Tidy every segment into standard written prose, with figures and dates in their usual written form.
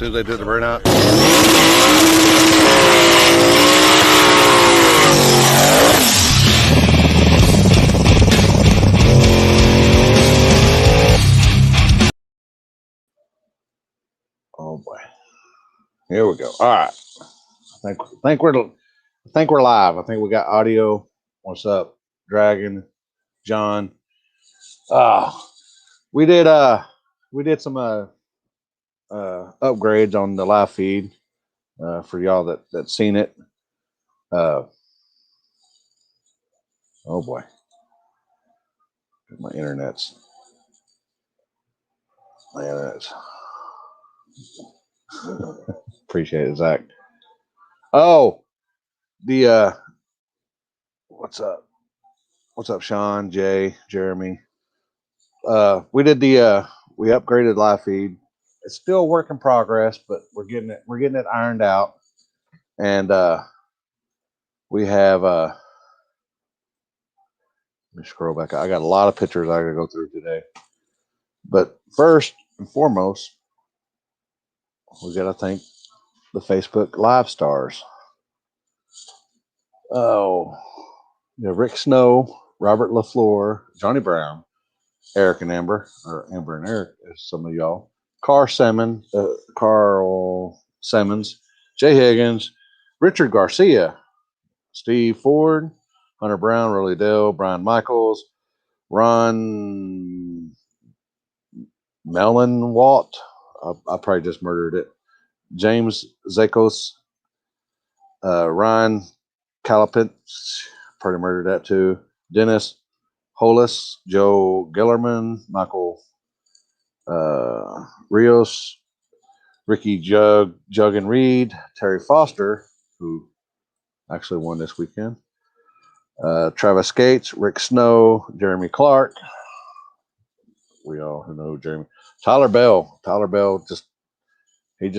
soon as they do the burnout. Oh boy. Here we go. All right. I think we're live. I think we got audio. What's up, Dragon, John? We did some upgrades on the live feed for y'all that seen it. Oh boy, my internet's. Appreciate it, Zach. Oh, the what's up? What's up, Sean, Jay, Jeremy? We did we upgraded live feed. It's still a work in progress, but we're getting it ironed out. And we have let me scroll back. I got a lot of pictures I gotta go through today. But first and foremost, we gotta thank the Facebook Live stars. Oh, Rick Snow, Robert LaFleur, Johnny Brown, Eric and Amber, or Amber and Eric, as some of y'all. Carl Simmons, Jay Higgins, Richard Garcia, Steve Ford, Hunter Brown, Rolly Dale, Brian Michaels, Ron Mellenwalt, I probably just murdered it, James Zakos, Ryan Calipitz, probably murdered that too, Dennis Hollis, Joe Gellerman, Michael Rios, Ricky Jug and Reed, Terry Foster, who actually won this weekend, Travis Gates, Rick Snow, Jeremy Clark. We all know Jeremy. Tyler Bell just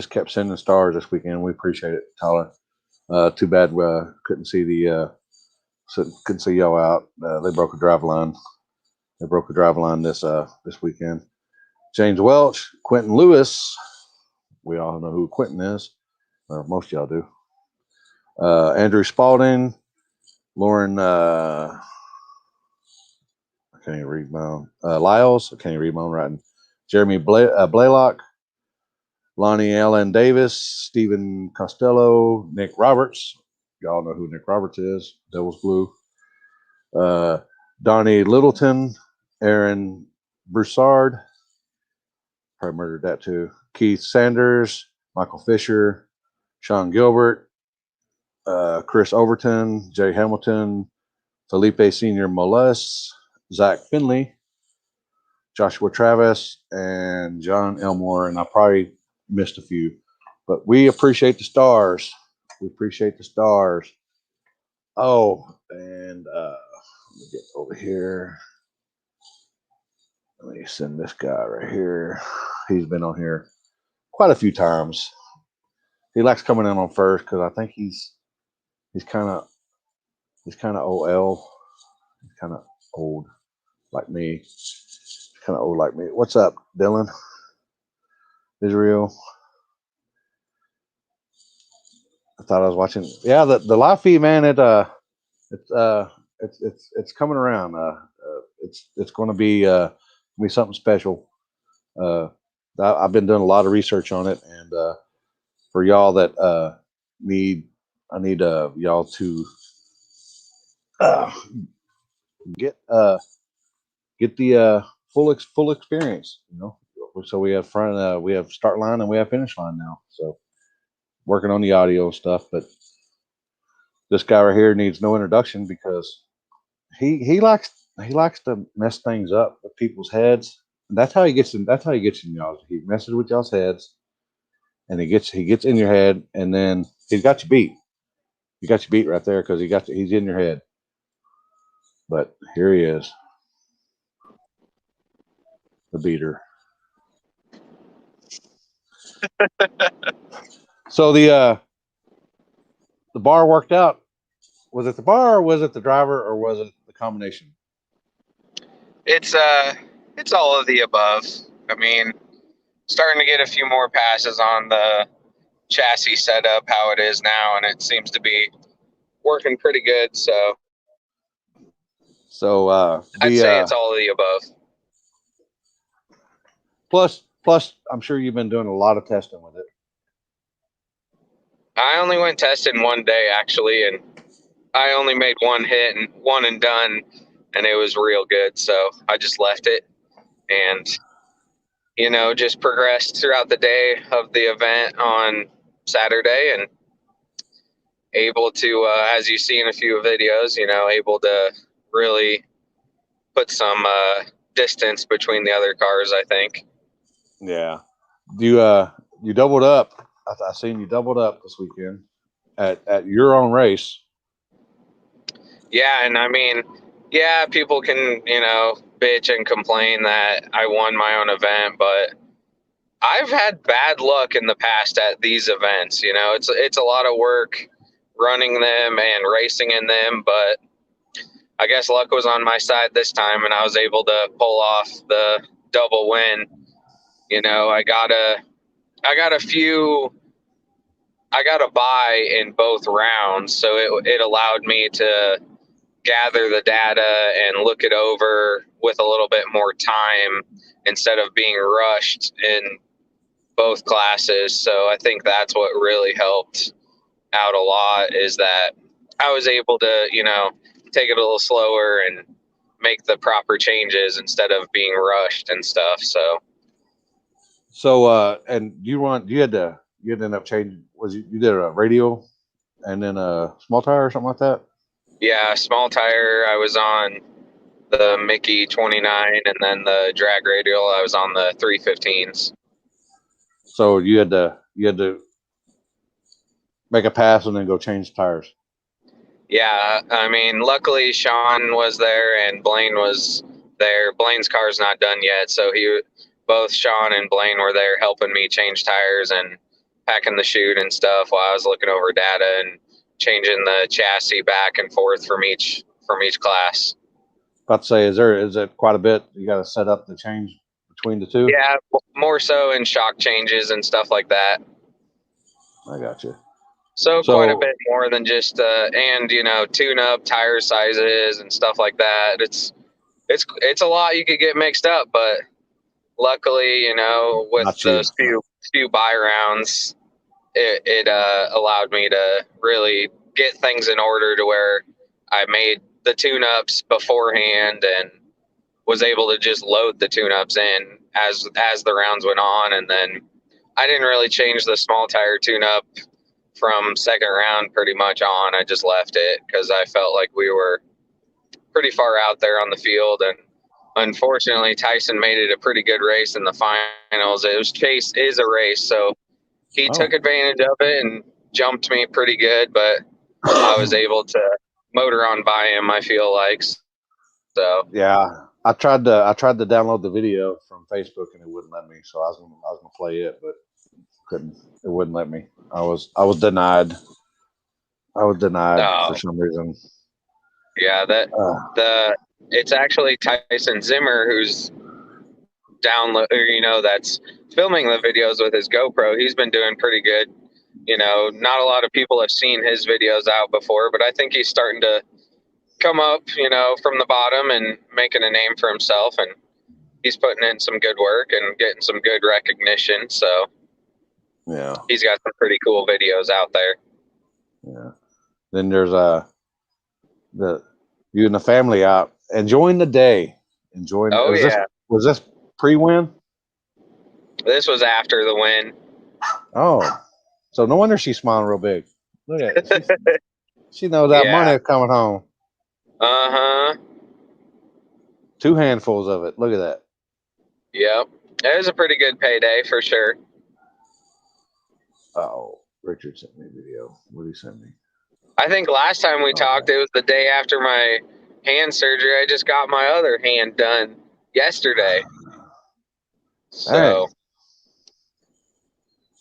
kept sending stars this weekend. We appreciate it, Tyler. Too bad we couldn't see y'all out. They broke a drive line. This weekend. James Welch, Quentin Lewis. We all know who Quentin is, or most of y'all do. Andrew Spalding, Lauren. I can't even read my own. Lyles. I can't even read my own writing. Jeremy Blaylock, Lonnie Allen Davis, Stephen Costello, Nick Roberts. Y'all know who Nick Roberts is. Devil's Blue. Donnie Littleton, Aaron Broussard. Probably murdered that too. Keith Sanders, Michael Fisher, Sean Gilbert, Chris Overton, Jay Hamilton, Felipe Senior Molus, Zach Finley, Joshua Travis, and John Elmore. And I probably missed a few, but we appreciate the stars. Oh, and let me get over here. Let me send this guy right here. He's been on here quite a few times. He likes coming in on first because I think he's kind of OL. He's kind of old like me. What's up, Dylan? Israel. I thought I was watching. Yeah, the live feed, man. It's coming around. It's going to be something special. I've been doing a lot of research on it, and for y'all that I need y'all to get the full experience. So we have we have start line and we have finish line now. So working on the audio stuff, but this guy right here needs no introduction because he likes to mess things up with people's heads. And that's how he gets in. That's how he gets in y'all. He messes with y'all's heads, and he gets in your head, and then he's got you beat. You got you beat right there because he's in your head. But here he is, the beater. So the bar worked out. Was it the bar, or was it the driver, or was it the combination? It's all of the above. I mean, starting to get a few more passes on the chassis setup, how it is now, and it seems to be working pretty good. So I'd say it's all of the above. Plus, I'm sure you've been doing a lot of testing with it. I only went testing one day, actually, and I only made one hit and one and done, and it was real good. So I just left it and, just progressed throughout the day of the event on Saturday, and able to, as you see in a few videos, able to really put some distance between the other cars, I think. Yeah. You doubled up. I seen you doubled up this weekend at your own race. Yeah, and I mean, yeah, people can, bitch and complain that I won my own event, but I've had bad luck in the past at these events. It's a lot of work running them and racing in them, but I guess luck was on my side this time, and I was able to pull off the double win. I got a buy in both rounds, so it allowed me to gather the data and look it over with a little bit more time instead of being rushed in both classes. So I think that's what really helped out a lot, is that I was able to, take it a little slower and make the proper changes instead of being rushed and stuff. And you had to end up changing, you did a radial and then a small tire or something like that? Yeah, small tire, I was on the Mickey 29, and then the drag radial, I was on the 315s. So you had to make a pass and then go change tires. Yeah, I mean, luckily Sean was there and Blaine was there. Blaine's car's not done yet, so both Sean and Blaine were there helping me change tires and packing the chute and stuff while I was looking over data and changing the chassis back and forth from each class. About to say, is it quite a bit you got to set up the change between the two? Yeah, more so in shock changes and stuff like that. I got you. So quite a bit more than just tune up tire sizes and stuff like that. It's a lot you could get mixed up, but luckily, with those few buy rounds, it allowed me to really get things in order to where I made the tune-ups beforehand and was able to just load the tune-ups in as the rounds went on. And then I didn't really change the small tire tune-up from second round pretty much on. I just left it because I felt like we were pretty far out there on the field, and unfortunately Tyson made it a pretty good race in the finals. Chase is a race, so he took advantage of it and jumped me pretty good, but I was able to motor on by him, I feel like. So yeah, I tried to download the video from Facebook and it wouldn't let me, so I was gonna play it, but couldn't. It wouldn't let me. I was denied. For some reason. Yeah, it's actually Tyson Zimmer who's that's filming the videos with his GoPro. He's been doing pretty good. Not a lot of people have seen his videos out before, but I think he's starting to come up, from the bottom and making a name for himself, and he's putting in some good work and getting some good recognition. So yeah, he's got some pretty cool videos out there. Yeah. Then there's you and the family out enjoying the day. Was this pre-win? This was after the win. Oh, so no wonder she's smiling real big. Look at it. She knows that money is coming home. Uh-huh. 2 handfuls of it. Look at that. Yep. It was a pretty good payday for sure. Oh, Richard sent me a video. What did he send me? I think last time we talked, it was the day after my hand surgery. I just got my other hand done yesterday. So,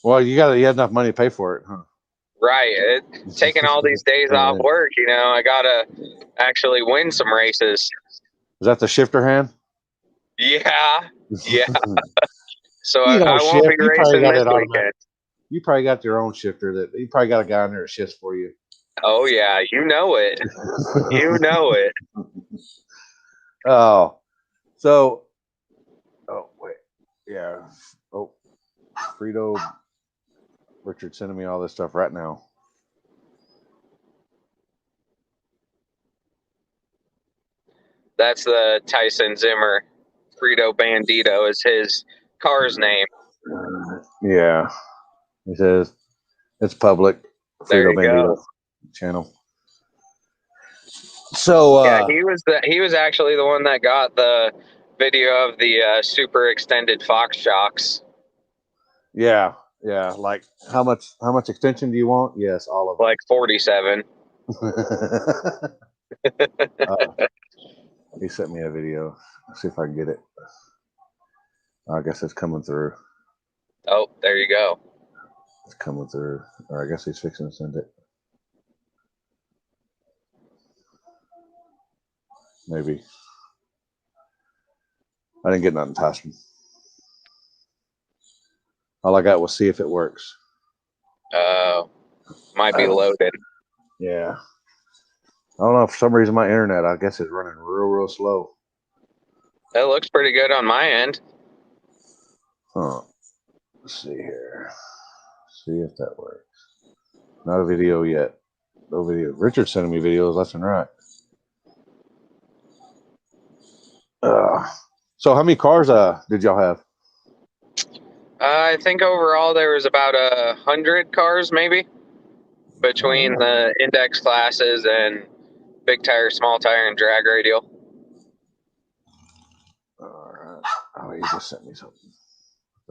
well, you had enough money to pay for it, huh? Right. Taking all these days off work, I gotta actually win some races. Is that the shifter hand? Yeah. Yeah. So You don't I won't be shift. You probably racing got this it automatic. weekend. You probably got your own shifter that you probably got a guy in there that shifts for you. Oh yeah, you know it. You know it. Oh, so, oh wait, yeah. Oh, Frito, Richard sending me all this stuff right now. That's the Tyson Zimmer. Frito Bandito is his car's name. Yeah, he says it's public. There Frito you Bandito go. channel. So Yeah, he was actually the one that got the video of the super extended Fox shocks. yeah, like how much extension do you want? Yes, all of Like 47. He sent me a video. Let's see if I can get it. I guess it's coming through. Oh, there you go. It's coming through. Or I guess he's fixing to send it. Maybe. I didn't get nothing, Tyson. All I got was see if it works. Oh, might be loaded. Yeah. I don't know. For some reason, my internet, I guess, is running real slow. That looks pretty good on my end. Huh. Let's see here. See if that works. Not a video yet. No video. Richard's sending me videos left and right. So how many cars did y'all have? I think overall there was about 100 cars, maybe, between the index classes and big tire, small tire, and drag radial. All right. Oh, he just sent me something.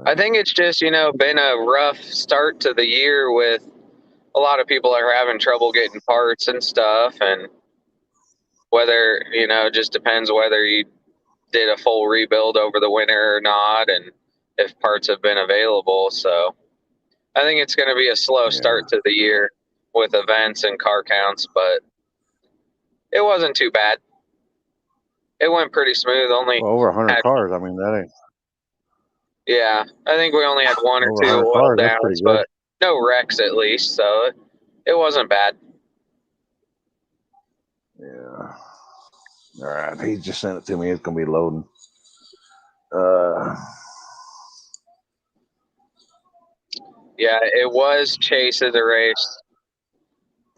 I think it's just, been a rough start to the year with a lot of people are having trouble getting parts and stuff. And whether, just depends whether you did a full rebuild over the winter or not and if parts have been available. So I think it's going to be a slow start to the year with events and car counts, but it wasn't too bad. It went pretty smooth. Only over 100 cars. I mean, that ain't. Yeah, I think we only had one or Over two 100 oil cars, that's downs, pretty good. but no wrecks at least, so it wasn't bad. Yeah. All right. He just sent it to me. It's going to be loading. Yeah, it was Chase of the race.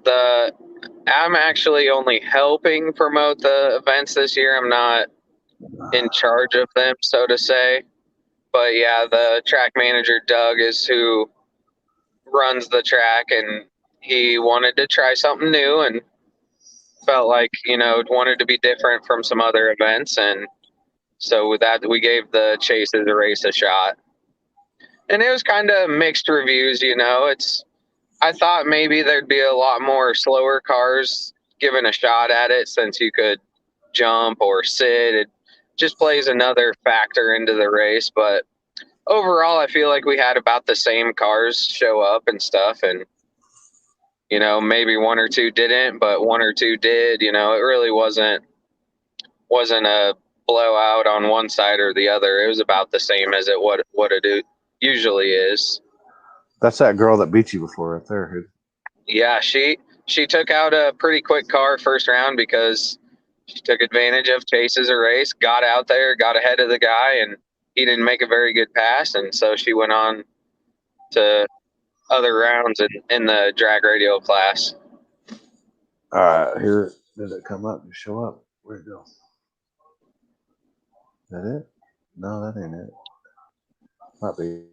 I'm actually only helping promote the events this year. I'm not in charge of them, so to say. But yeah, the track manager, Doug, is who runs the track, and he wanted to try something new and felt like, wanted to be different from some other events. And so with that, we gave the Chase of the race a shot. And it was kind of mixed reviews, I thought maybe there'd be a lot more slower cars given a shot at it since you could jump or sit. It just plays another factor into the race. But overall, I feel like we had about the same cars show up and stuff. And, maybe one or two didn't, but one or two did. It really wasn't a blowout on one side or the other. It was about the same as what it usually is. That's that girl that beat you before right there. Yeah, she took out a pretty quick car first round because she took advantage of Chase's race, got out there, got ahead of the guy, and he didn't make a very good pass, and so she went on to other rounds in the drag radial class. All right, here, did it come up? Did it show up? Where'd it go? Is that it? No, that ain't it. Might be.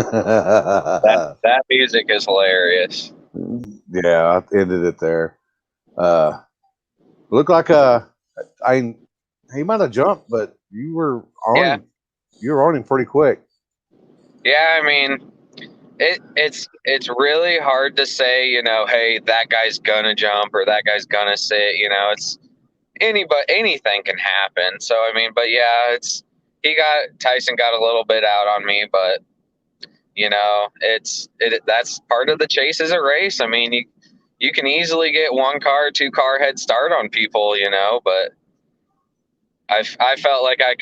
That music is hilarious. Yeah, I ended it there. Looked like he might have jumped, but you were on Yeah. him. You were on him pretty quick. Yeah, I mean, it's really hard to say, hey, that guy's gonna jump or that guy's gonna sit. It's anything can happen. So I mean, but yeah, Tyson got a little bit out on me, but that's part of the chase is a race. I mean, you can easily get 1 car, 2 car head start on people, but I felt like I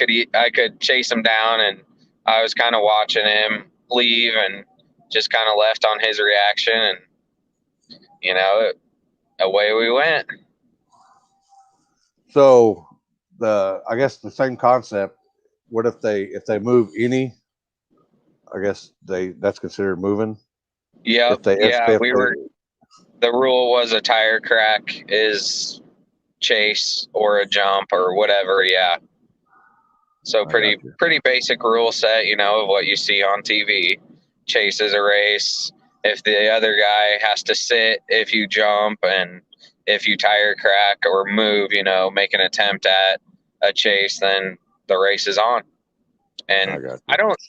could chase him down, and I was kind of watching him leave and just kind of left on his reaction, and away we went. So I guess the same concept. What if they move any? I guess that's considered moving. Yep. If they Yeah, the rule was a tire crack is chase or a jump or whatever. Yeah. So I got you. pretty basic rule set, of what you see on TV. Chase is a race. If the other guy has to sit, if you jump, and if you tire crack or move, make an attempt at a chase, then the race is on. And I got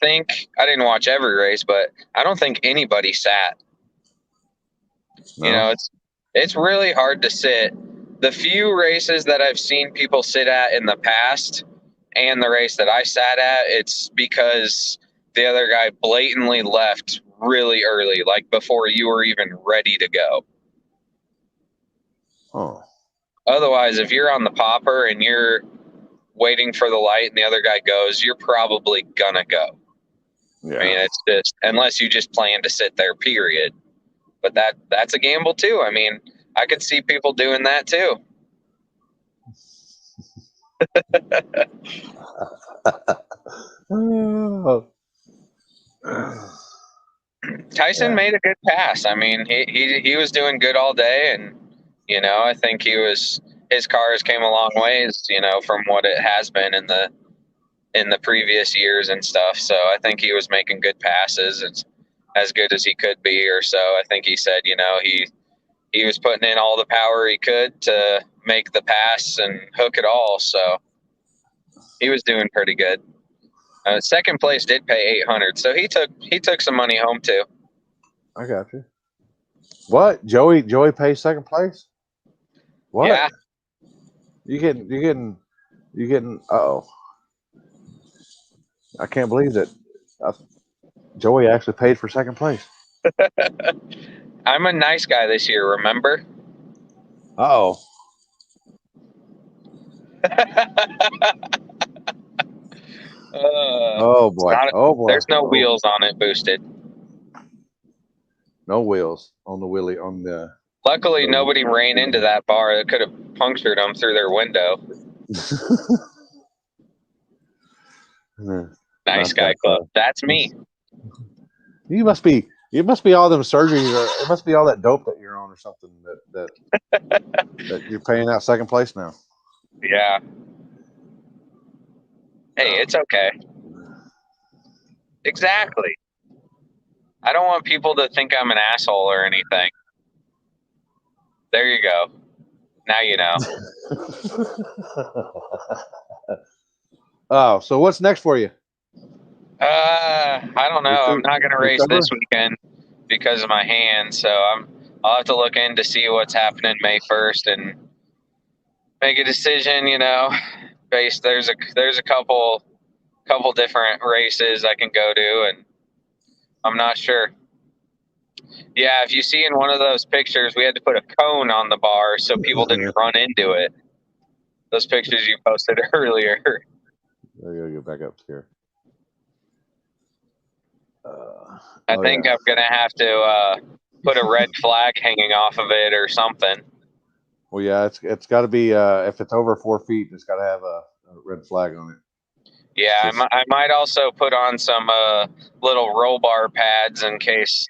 you. I didn't watch every race, but I don't think anybody sat. No? It's really hard to sit. The few races that I've seen people sit at in the past and the race that I sat at, it's because the other guy blatantly left really early, like before you were even ready to go. Oh. Otherwise, if you're on the popper and you're waiting for the light and the other guy goes, you're probably gonna go. Yeah. I mean, it's just unless you just plan to sit there, period. But that's a gamble too. I mean, I could see people doing that too. Tyson made a good pass. I mean, he was doing good all day, and I think his cars came a long ways, from what it has been in the previous years and stuff. So I think he was making good passes. It's as good as he could be, or so. I think he said, he was putting in all the power he could to make the pass and hook it all. So he was doing pretty good. Second place did pay 800, so he took some money home too. I got you. What? Joey pays second place? What? Yeah. You getting oh. I can't believe that Joey actually paid for second place. I'm a nice guy this year, remember? Oh. Oh boy. Oh boy. There's no wheels on it boosted. No wheels on the wheelie on the. Luckily, nobody ran into that bar. It could have punctured them through their window. Nice guy club. That's me. You must be all them surgeries, or it must be all that dope that you're on, or something that you're paying out second place now. Yeah. Hey, it's okay. Exactly. I don't want people to think I'm an asshole or anything. There you go. Now you know. Oh, so what's next for you? I don't know. I'm not going to race this weekend because of my hand, so I'll have to look in to see what's happening May 1st and make a decision. There's a couple different races I can go to, and I'm not sure. Yeah, if you see in one of those pictures, we had to put a cone on the bar so people didn't run into it. Those pictures you posted earlier. I gotta go back up here. I think I'm gonna have to put a red flag hanging off of it or something. Well, yeah, it's got to be if it's over 4 feet, it's got to have a red flag on it. Yeah, I might also put on some little roll bar pads in case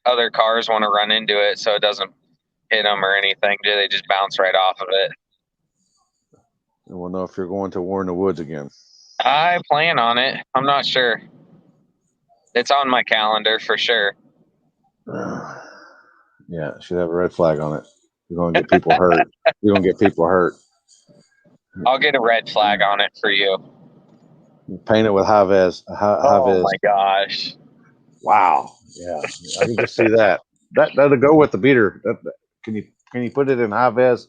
other cars want to run into it, so it doesn't hit them or anything. They just bounce right off of it. And we'll know if you're going to War in the Woods again. I plan on it. I'm not sure. It's on my calendar for sure. Yeah, it should have a red flag on it. You're gonna get people hurt. You're gonna get people hurt. I'll get a red flag on it for you. Paint it with high vis. Oh my gosh. Wow. Yeah, I can just see that. That'll go with the beater. Can you put it in high vis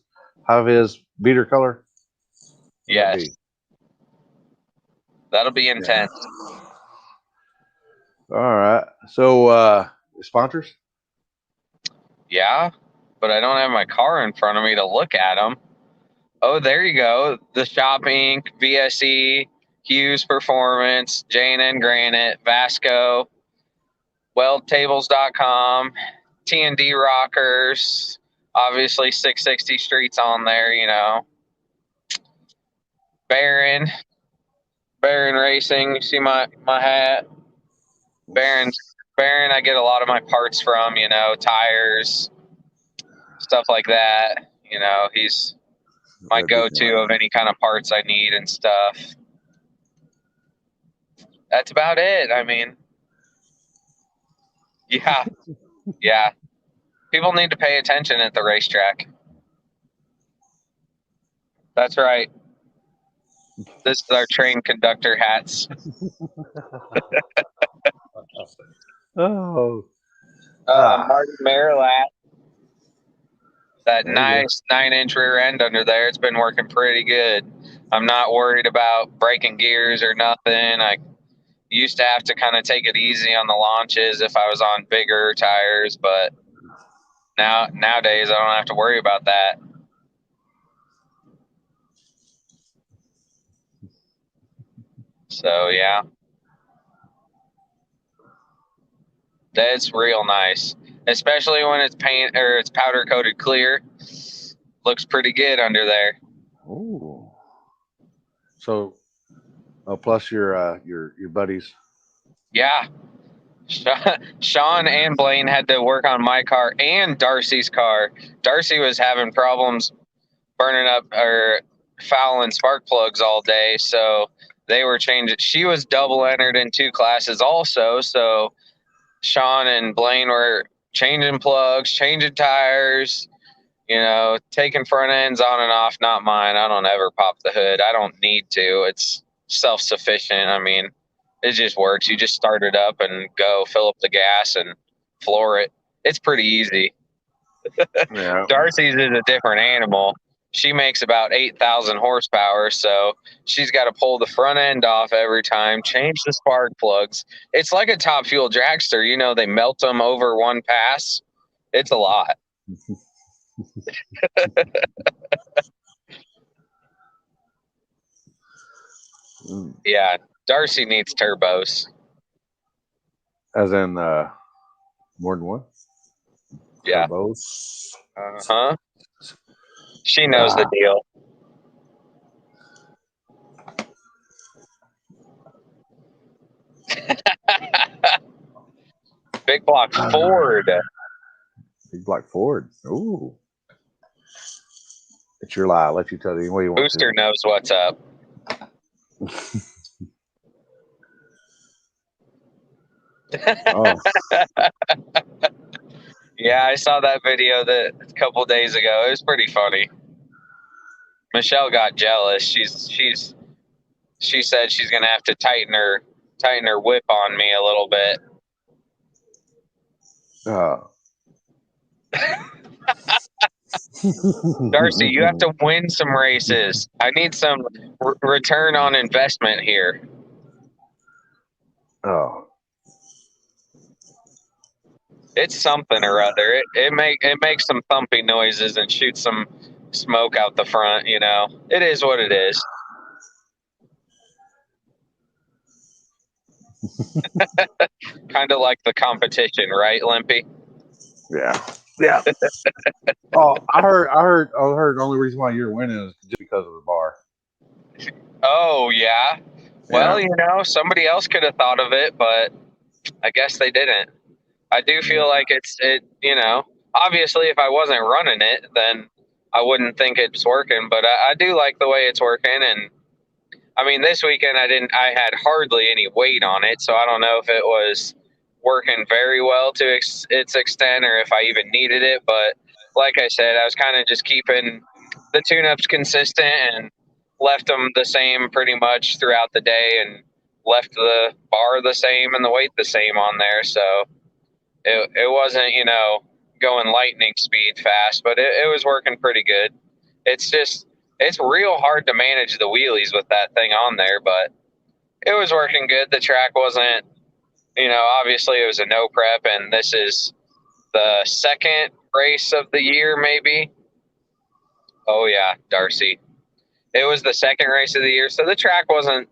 beater color? Yes. That'll be intense. Yeah. All right. So sponsors? Yeah, but I don't have my car in front of me to look at them. Oh, there you go. The Shop Inc., VSE, Hughes Performance, J&N Granite, Vasco, WeldTables.com, T&D Rockers, obviously 660 Streets on there, you know. Baron Racing. You see my hat? Baron, I get a lot of my parts from, you know, tires, stuff like that. You know, he's my go-to of any kind of parts I need and stuff. That's about it. I mean, yeah. People need to pay attention at the racetrack. That's right. This is our train conductor hats. Oh. Martin Marilat. That nice 9-inch rear end under there. It's been working pretty good. I'm not worried about breaking gears or nothing. I used to have to kind of take it easy on the launches if I was on bigger tires, but nowadays I don't have to worry about that. So yeah, that's real nice, especially when it's paint or it's powder coated clear. Looks pretty good under there. Ooh. So, plus your buddies. Yeah, Sean and Blaine had to work on my car and Darcy's car. Darcy was having problems burning up or fouling spark plugs all day, so they were changing. She was double entered in 2 classes also, so Sean and Blaine were changing plugs, changing tires, you know, taking front ends on and off. Not mine. I don't ever pop the hood. I don't need to. It's self-sufficient. I mean, it just works. You just start it up and go, fill up the gas and floor it. It's pretty easy. Yeah. Darcy's is a different animal. She makes about 8,000 horsepower, so she's got to pull the front end off every time, change the spark plugs. It's like a Top Fuel dragster. You know, they melt them over one pass. It's a lot. Yeah, Darcy needs turbos. As in more than one? Yeah. Turbos? Uh-huh. She knows the deal. Big block Ford. Big block Ford. Ooh. It's your lie. I'll let you tell it any way you want Booster knows what's up. Oh. Yeah, I saw that video a couple days ago. It was pretty funny. Michelle got jealous. She said she's gonna have to tighten her whip on me a little bit. Darcy, you have to win some races. I need some return on investment here. Oh. It's something or other. It makes some thumping noises and shoots some smoke out the front. You know, it is what it is. Kind of like the competition, right, Limpy? Yeah. Yeah. Oh, I heard the only reason why you're winning is just because of the bar. Oh yeah. Well, you know, somebody else could have thought of it, but I guess they didn't. I do feel like you know, obviously if I wasn't running it, then I wouldn't think it's working, but I do like the way it's working, and I mean, this weekend I had hardly any weight on it, so I don't know if it was working very well to its extent or if I even needed it. But like I said, I was kind of just keeping the tune-ups consistent and left them the same pretty much throughout the day, and left the bar the same and the weight the same on there. So it wasn't, going lightning speed fast, but it was working pretty good. It's just, it's real hard to manage the wheelies with that thing on there, but it was working good. The track wasn't, obviously it was a no prep, and this is the second race of the year, maybe. Oh, yeah, Darcy. It was the second race of the year, so the track wasn't,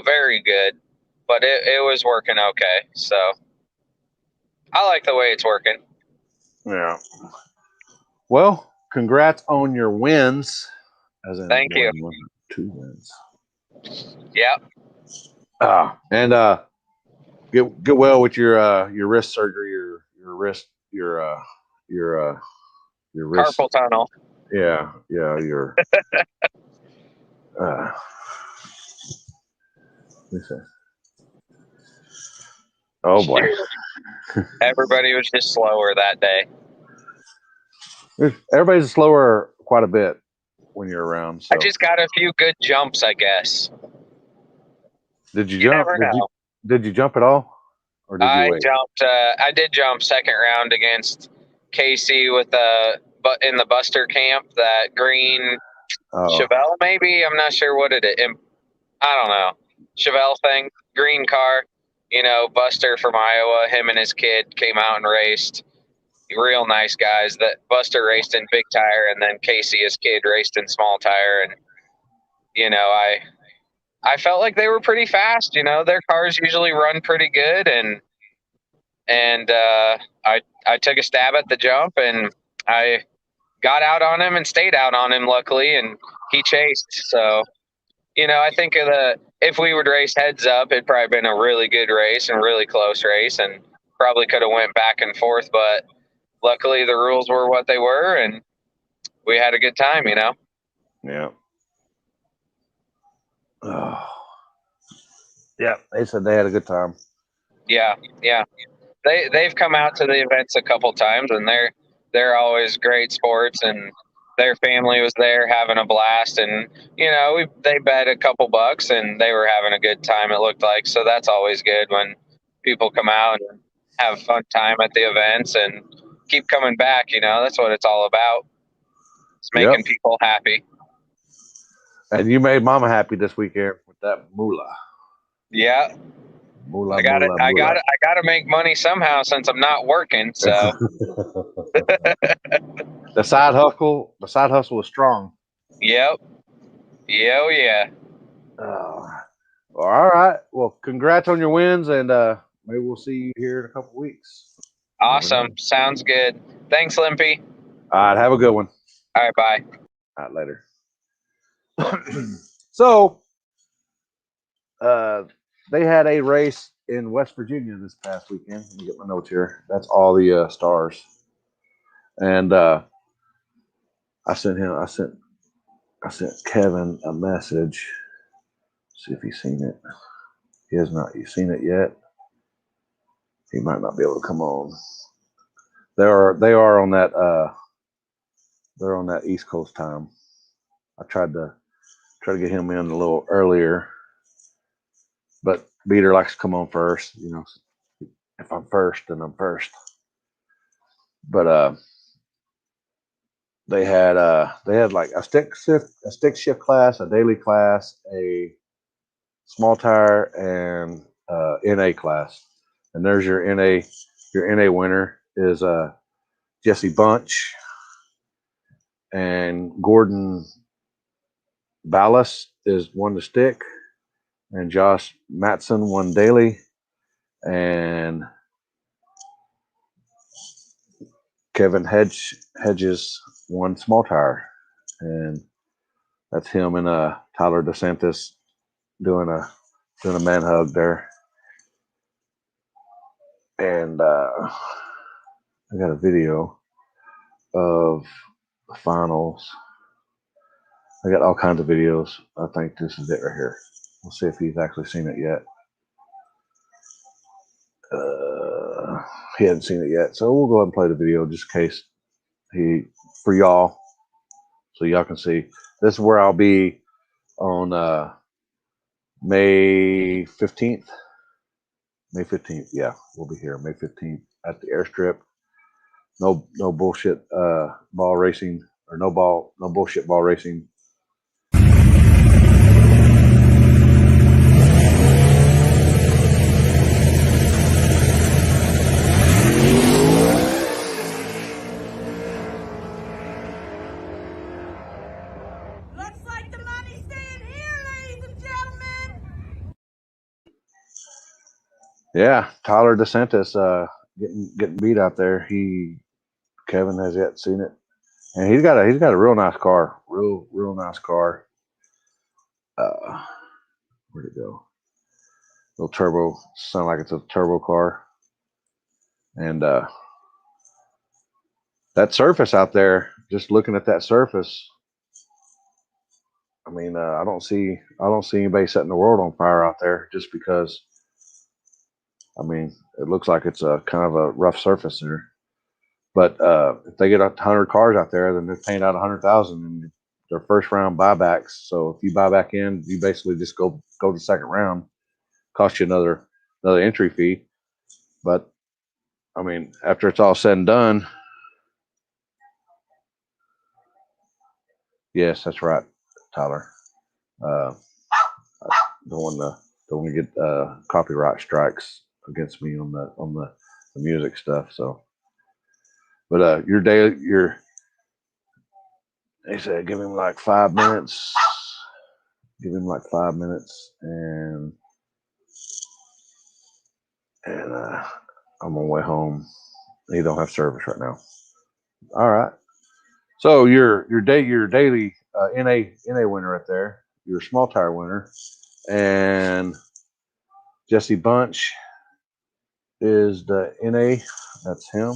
very good, but it was working okay. So I like the way it's working. Yeah. Well, congrats on your wins. As in Thank you. 2 wins. Yep. And get well with your wrist surgery, your wrist, your wrist. Carpal tunnel. Yeah, your. Listen. Oh boy. Everybody was just slower that day. Everybody's slower quite a bit when you're around. So. I just got a few good jumps, I guess. Did you jump? Never know. Did you jump at all, or did you wait? Jumped. I did jump second round against Casey in the Buster camp. That green Chevelle, maybe, I'm not sure what it is. I don't know. Chevelle thing, green car. Buster from Iowa. Him and his kid came out and raced. Real nice guys. That Buster raced in big tire, and then Casey, his kid, raced in small tire. And I felt like they were pretty fast. Their cars usually run pretty good, and I took a stab at the jump, and I got out on him and stayed out on him, luckily, and he chased. So I think if we would race heads up, it'd probably been a really good race and really close race, and probably could have went back and forth. But luckily, the rules were what they were, and we had a good time. Yeah. Oh. Yeah, they said they had a good time. Yeah. They've come out to the events a couple times, and they're always great sports, and their family was there having a blast, and they bet a couple bucks, and they were having a good time, it looked like. So that's always good when people come out and have a fun time at the events and keep coming back. That's what it's all about. It's making people happy. And you made Mama happy this weekend with that moolah. Yeah. Moolah, I gotta make money somehow since I'm not working. So the side hustle is strong. Yep. Yeah. All right. Well, congrats on your wins, and maybe we'll see you here in a couple weeks. Awesome. Sounds good. Thanks, Limpy. All right. Have a good one. All right. Bye. All right. Later. So, they had a race in West Virginia this past weekend. Let me get my notes here. That's all the stars. And I sent Kevin a message. See if he's seen it. He has not seen it yet. He might not be able to come on. They are on that they're on that East Coast time. I tried to get him in a little earlier, but Beater likes to come on first. If I'm first, then I'm first. But they had like a stick shift class, a daily class, a small tire, and NA class. And there's your NA winner is Jesse Bunch and Gordon Ballas is won the stick, and Josh Matson won daily, and Kevin Hedges won small tire, and that's him and Tyler DeSantis doing a man hug there. And I got a video of the finals. I got all kinds of videos. I think this is it right here. We'll see if he's actually seen it yet. He hasn't seen it yet, so we'll go ahead and play the video just in case for y'all, so y'all can see. This is where I'll be on May 15th. May 15th, yeah, we'll be here May 15th at the airstrip. No bullshit ball racing, or no bullshit ball racing. Looks like the money's staying here, ladies and gentlemen. Yeah, Tyler DeSantis getting beat out there. Kevin has yet seen it, and he's got a real nice car, real nice car. Where'd it go? Little turbo, sound like it's a turbo car, and that surface out there. Just looking at that surface, I mean, I don't see anybody setting the world on fire out there just because. I mean, it looks like it's a kind of a rough surface there. But if they get 100 cars out there, then they're paying out 100,000 in their first round buybacks. So if you buy back in, you basically just go to the second round. Cost you another entry fee. But I mean, after it's all said and done, yes, that's right, Tyler. I don't want to get copyright strikes against me on the music stuff. So, but they said give him like 5 minutes. Give him like 5 minutes, and I'm on my way home. He don't have service right now. All right. So your daily NA winner right there. Your small tire winner, and Jesse Bunch is the NA. That's him.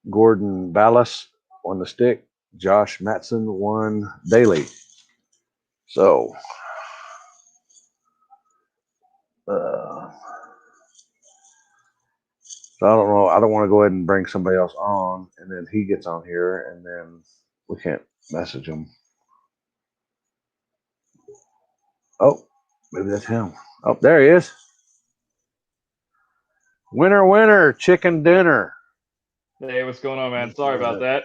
Gordon Ballas won the stick. Josh Matson won daily. So, so I don't know. I don't want to go ahead and bring somebody else on, and then he gets on here, and then we can't message him. Oh, maybe that's him. Oh, there he is. Winner, chicken dinner. Hey, what's going on, man? Sorry about that.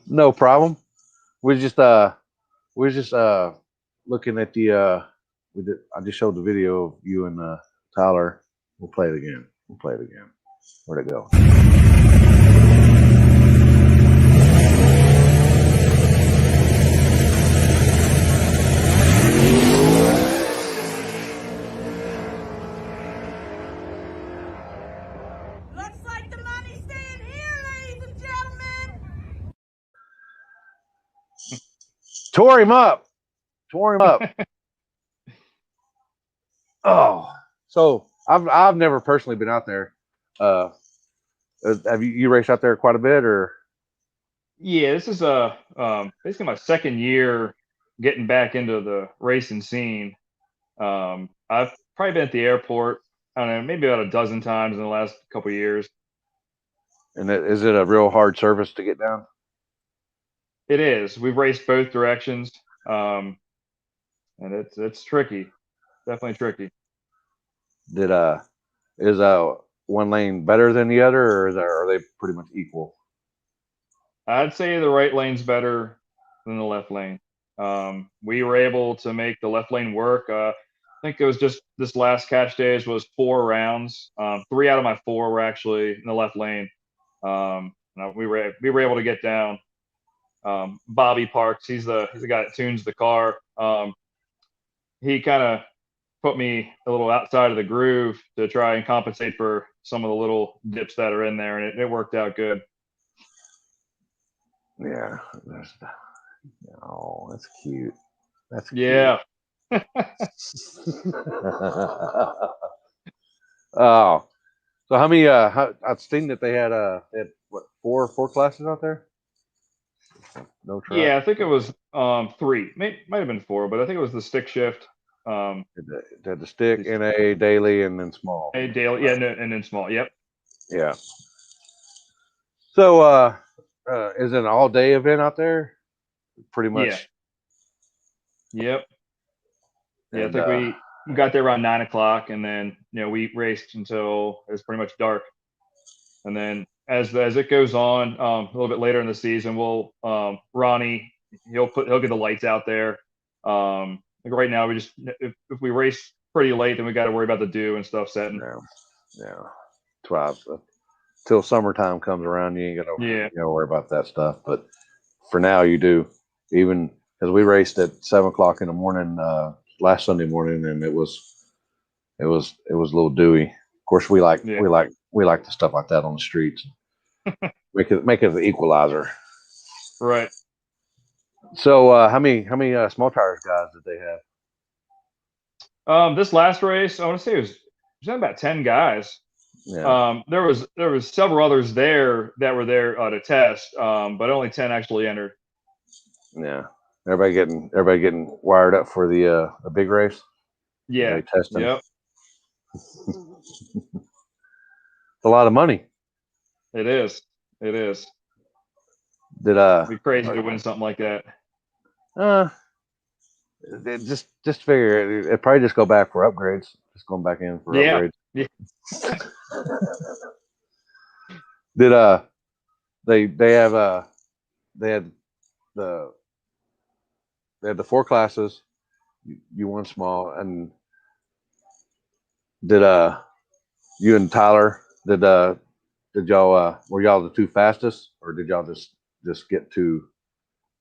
No problem. We just looking at the I just showed the video of you and Tyler. We'll play it again. Where'd it go? Looks like the money's staying here, ladies and gentlemen. Tore him up. Oh, so I've never personally been out there. Have you raced out there quite a bit, or? Yeah, this is basically my second year getting back into the racing scene. I've probably been at the airport, I don't know, maybe about a dozen times in the last couple of years. And is it a real hard service to get down? It is. We've raced both directions, and it's tricky, definitely tricky. Is one lane better than the other, or are they pretty much equal? I'd say the right lane's better than the left lane. We were able to make the left lane work. I think it was just this last catch days was 4 rounds. 3 out of my 4 were actually in the left lane. We were able to get down. Bobby Parks, he's the guy that tunes the car. He kind of put me a little outside of the groove to try and compensate for some of the little dips that are in there, and it worked out good. Yeah. Oh, that's cute. That's cute. Yeah. Oh, so how many? I've seen that they had what four classes out there? No truck. Yeah, I think it was 3, might have been 4, but I think it was the stick shift. Had the stick, NA, daily, and then small. A daily, yeah, and then small. Yep. Yeah. So, is it an all day event out there? Pretty much. Yeah. Yep. Yeah, And, I think we got there around 9 o'clock, and then we raced until it was pretty much dark. And then as it goes on, a little bit later in the season, we'll Ronnie he'll get the lights out there. Like right now, we just if we race pretty late, then we got to worry about the dew and stuff setting. Yeah. 12. Till summertime comes around, you ain't gonna worry about that stuff. But for now, you do. Even because we raced at 7 o'clock in the morning last Sunday morning, and it was a little dewy. Of course, we like the stuff like that on the streets. make it the equalizer. Right. So, how many small tires guys did they have? This last race, I want to say it was about 10 guys. Yeah. There was several others there that were there to test, but only 10 actually entered. Yeah. Everybody getting wired up for the big race. Yeah. Testing. Yep. A lot of money. It is. It is. Did It'd be crazy to win something like that. Just figure it probably just go back for upgrades. Just going back in for upgrades. Yeah. Did they had the 4 classes. You won small, and did you and Tyler did y'all were y'all the 2 fastest, or did y'all just get to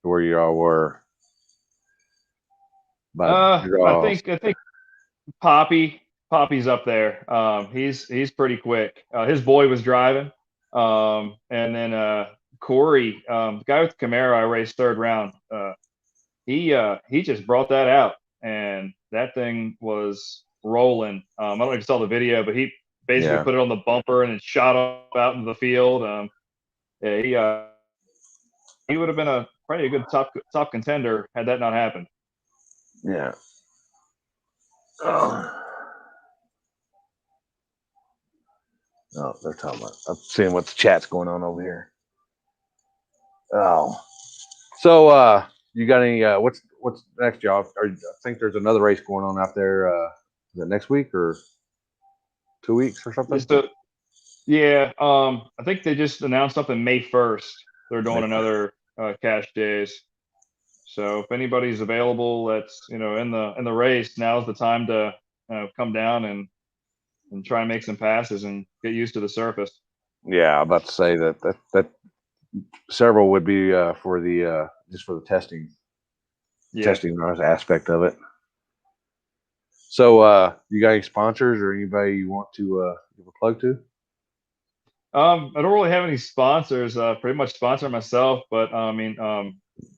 where y'all were? I think Poppy's up there. He's pretty quick. His boy was driving, and then Corey, the guy with the Camaro, I raced 3rd round. He just brought that out, and that thing was rolling. I don't know if you saw the video, but he basically put it on the bumper and then shot out into the field. He would have been probably a good top contender had that not happened. Yeah. Oh, they're talking about. I'm seeing what the chat's going on over here. Oh, so you got any? What's next, y'all? I think there's another race going on out there. Is it next week or 2 weeks or something? I think they just announced something May 1st. They're doing another cash days. So if anybody's available, that's in the race, now's the time to come down and try and make some passes and get used to the surface. Yeah, I'm about to say that several would be for the just for the testing aspect of it. So you got any sponsors or anybody you want to give a plug to? I don't really have any sponsors. Pretty much sponsor myself, but I mean,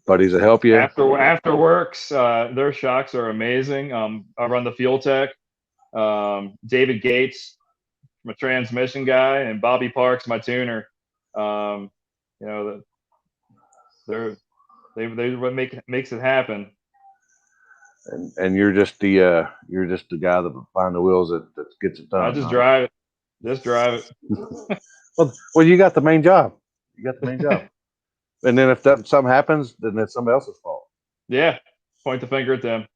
buddies that help you after works. Their shocks are amazing. I run the fuel tech. David Gates, my transmission guy, and Bobby Parks, my tuner. They what makes it happen. And you're just the guy that behind the wheels that gets it done. I just drive it. Just drive it. well, you got the main job. And then if something happens, then it's somebody else's fault. Yeah, point the finger at them.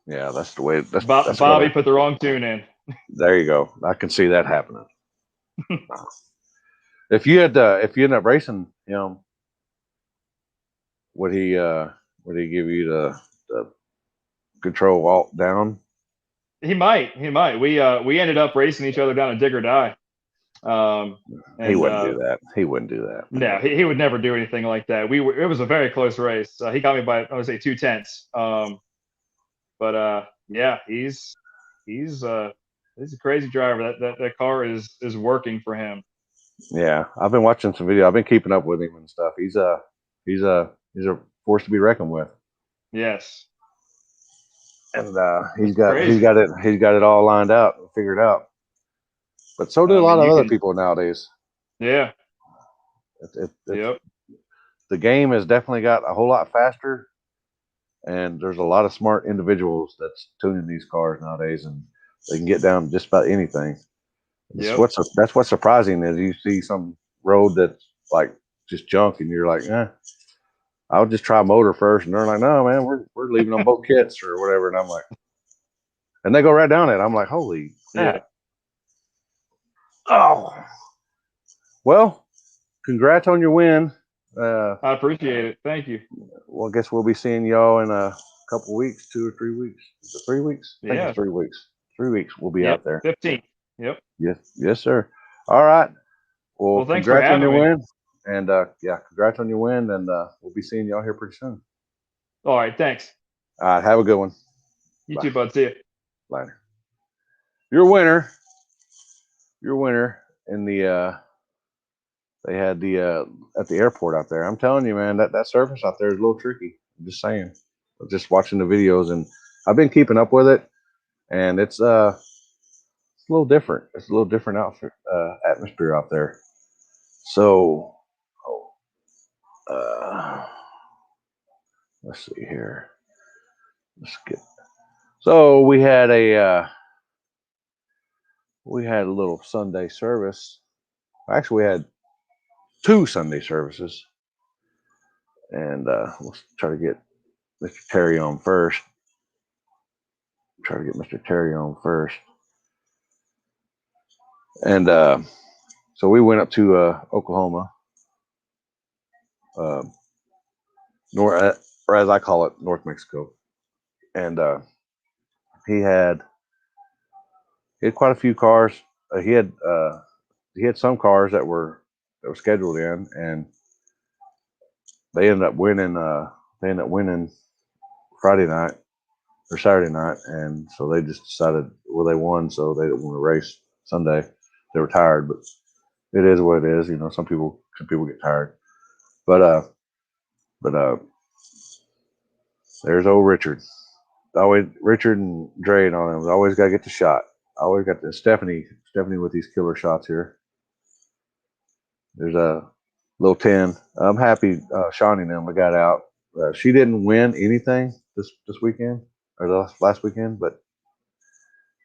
Yeah, that's the way. That's Bobby put the wrong tune in. There you go. I can see that happening. If you end up racing him, would he give you the control alt down? He might. We ended up racing each other down a dig or die. He wouldn't do that. He wouldn't do that. No, he would never do anything like that. It was a very close race. He got me by, I would say, 2/10. But yeah, he's a crazy driver. That car is working for him. Yeah, I've been watching some video. I've been keeping up with him and stuff. He's a force to be reckoned with. Yes. And he's got it all lined out and figured out. But so do a lot of other people nowadays. Yeah. Yep. The game has definitely got a whole lot faster, And there's a lot of smart individuals that's tuning these cars nowadays, and they can get down to just about anything. Yep. That's what's surprising is you see some road that's like just junk, and you're like, I'll just try motor first, and they're like, no, man, we're leaving on both kits or whatever, and I'm like, and they go right down it. I'm like, holy crap! Yeah. Oh, well, congrats on your win. I appreciate it. Thank you. Well, I guess we'll be seeing y'all in a couple weeks, 2 or 3 weeks. Is it 3 weeks? I think Yeah. it's 3 weeks. 3 weeks we'll be Yep. out there. 15. Yep. Yes, sir. All right. Well, Well, thanks for congrats on your having me. win. And yeah, congrats on your win. And we'll be seeing y'all here pretty soon. All right. Thanks. All right. Have a good one. You Bye. too, bud. See you. Later. Your winner in the they had the at the airport out there. I'm telling you, man, that service out there is a little tricky. I'm just saying. I'm just watching the videos, and I've been keeping up with it, and it's a little different. It's a little different outfit atmosphere out there. So, let's see here. Let's get. So we had a little Sunday service. Actually, we had 2 Sunday services, and let's try to get Mr. Terry on first. And so we went up to Oklahoma, or as I call it, North Mexico, and he had quite a few cars. He had some cars that were scheduled in, and they ended up winning. They ended up winning Friday night or Saturday night, and so they just decided, well, they won, so they didn't want to race Sunday. They were tired, but it is what it is. You know, some people get tired, but there's old Richard. Always Richard and Dre and all them. Always got to get the shot. Always got the Stephanie with these killer shots here. There's a little 10. I'm happy Shawnee and them got out. She didn't win anything this weekend or last weekend, but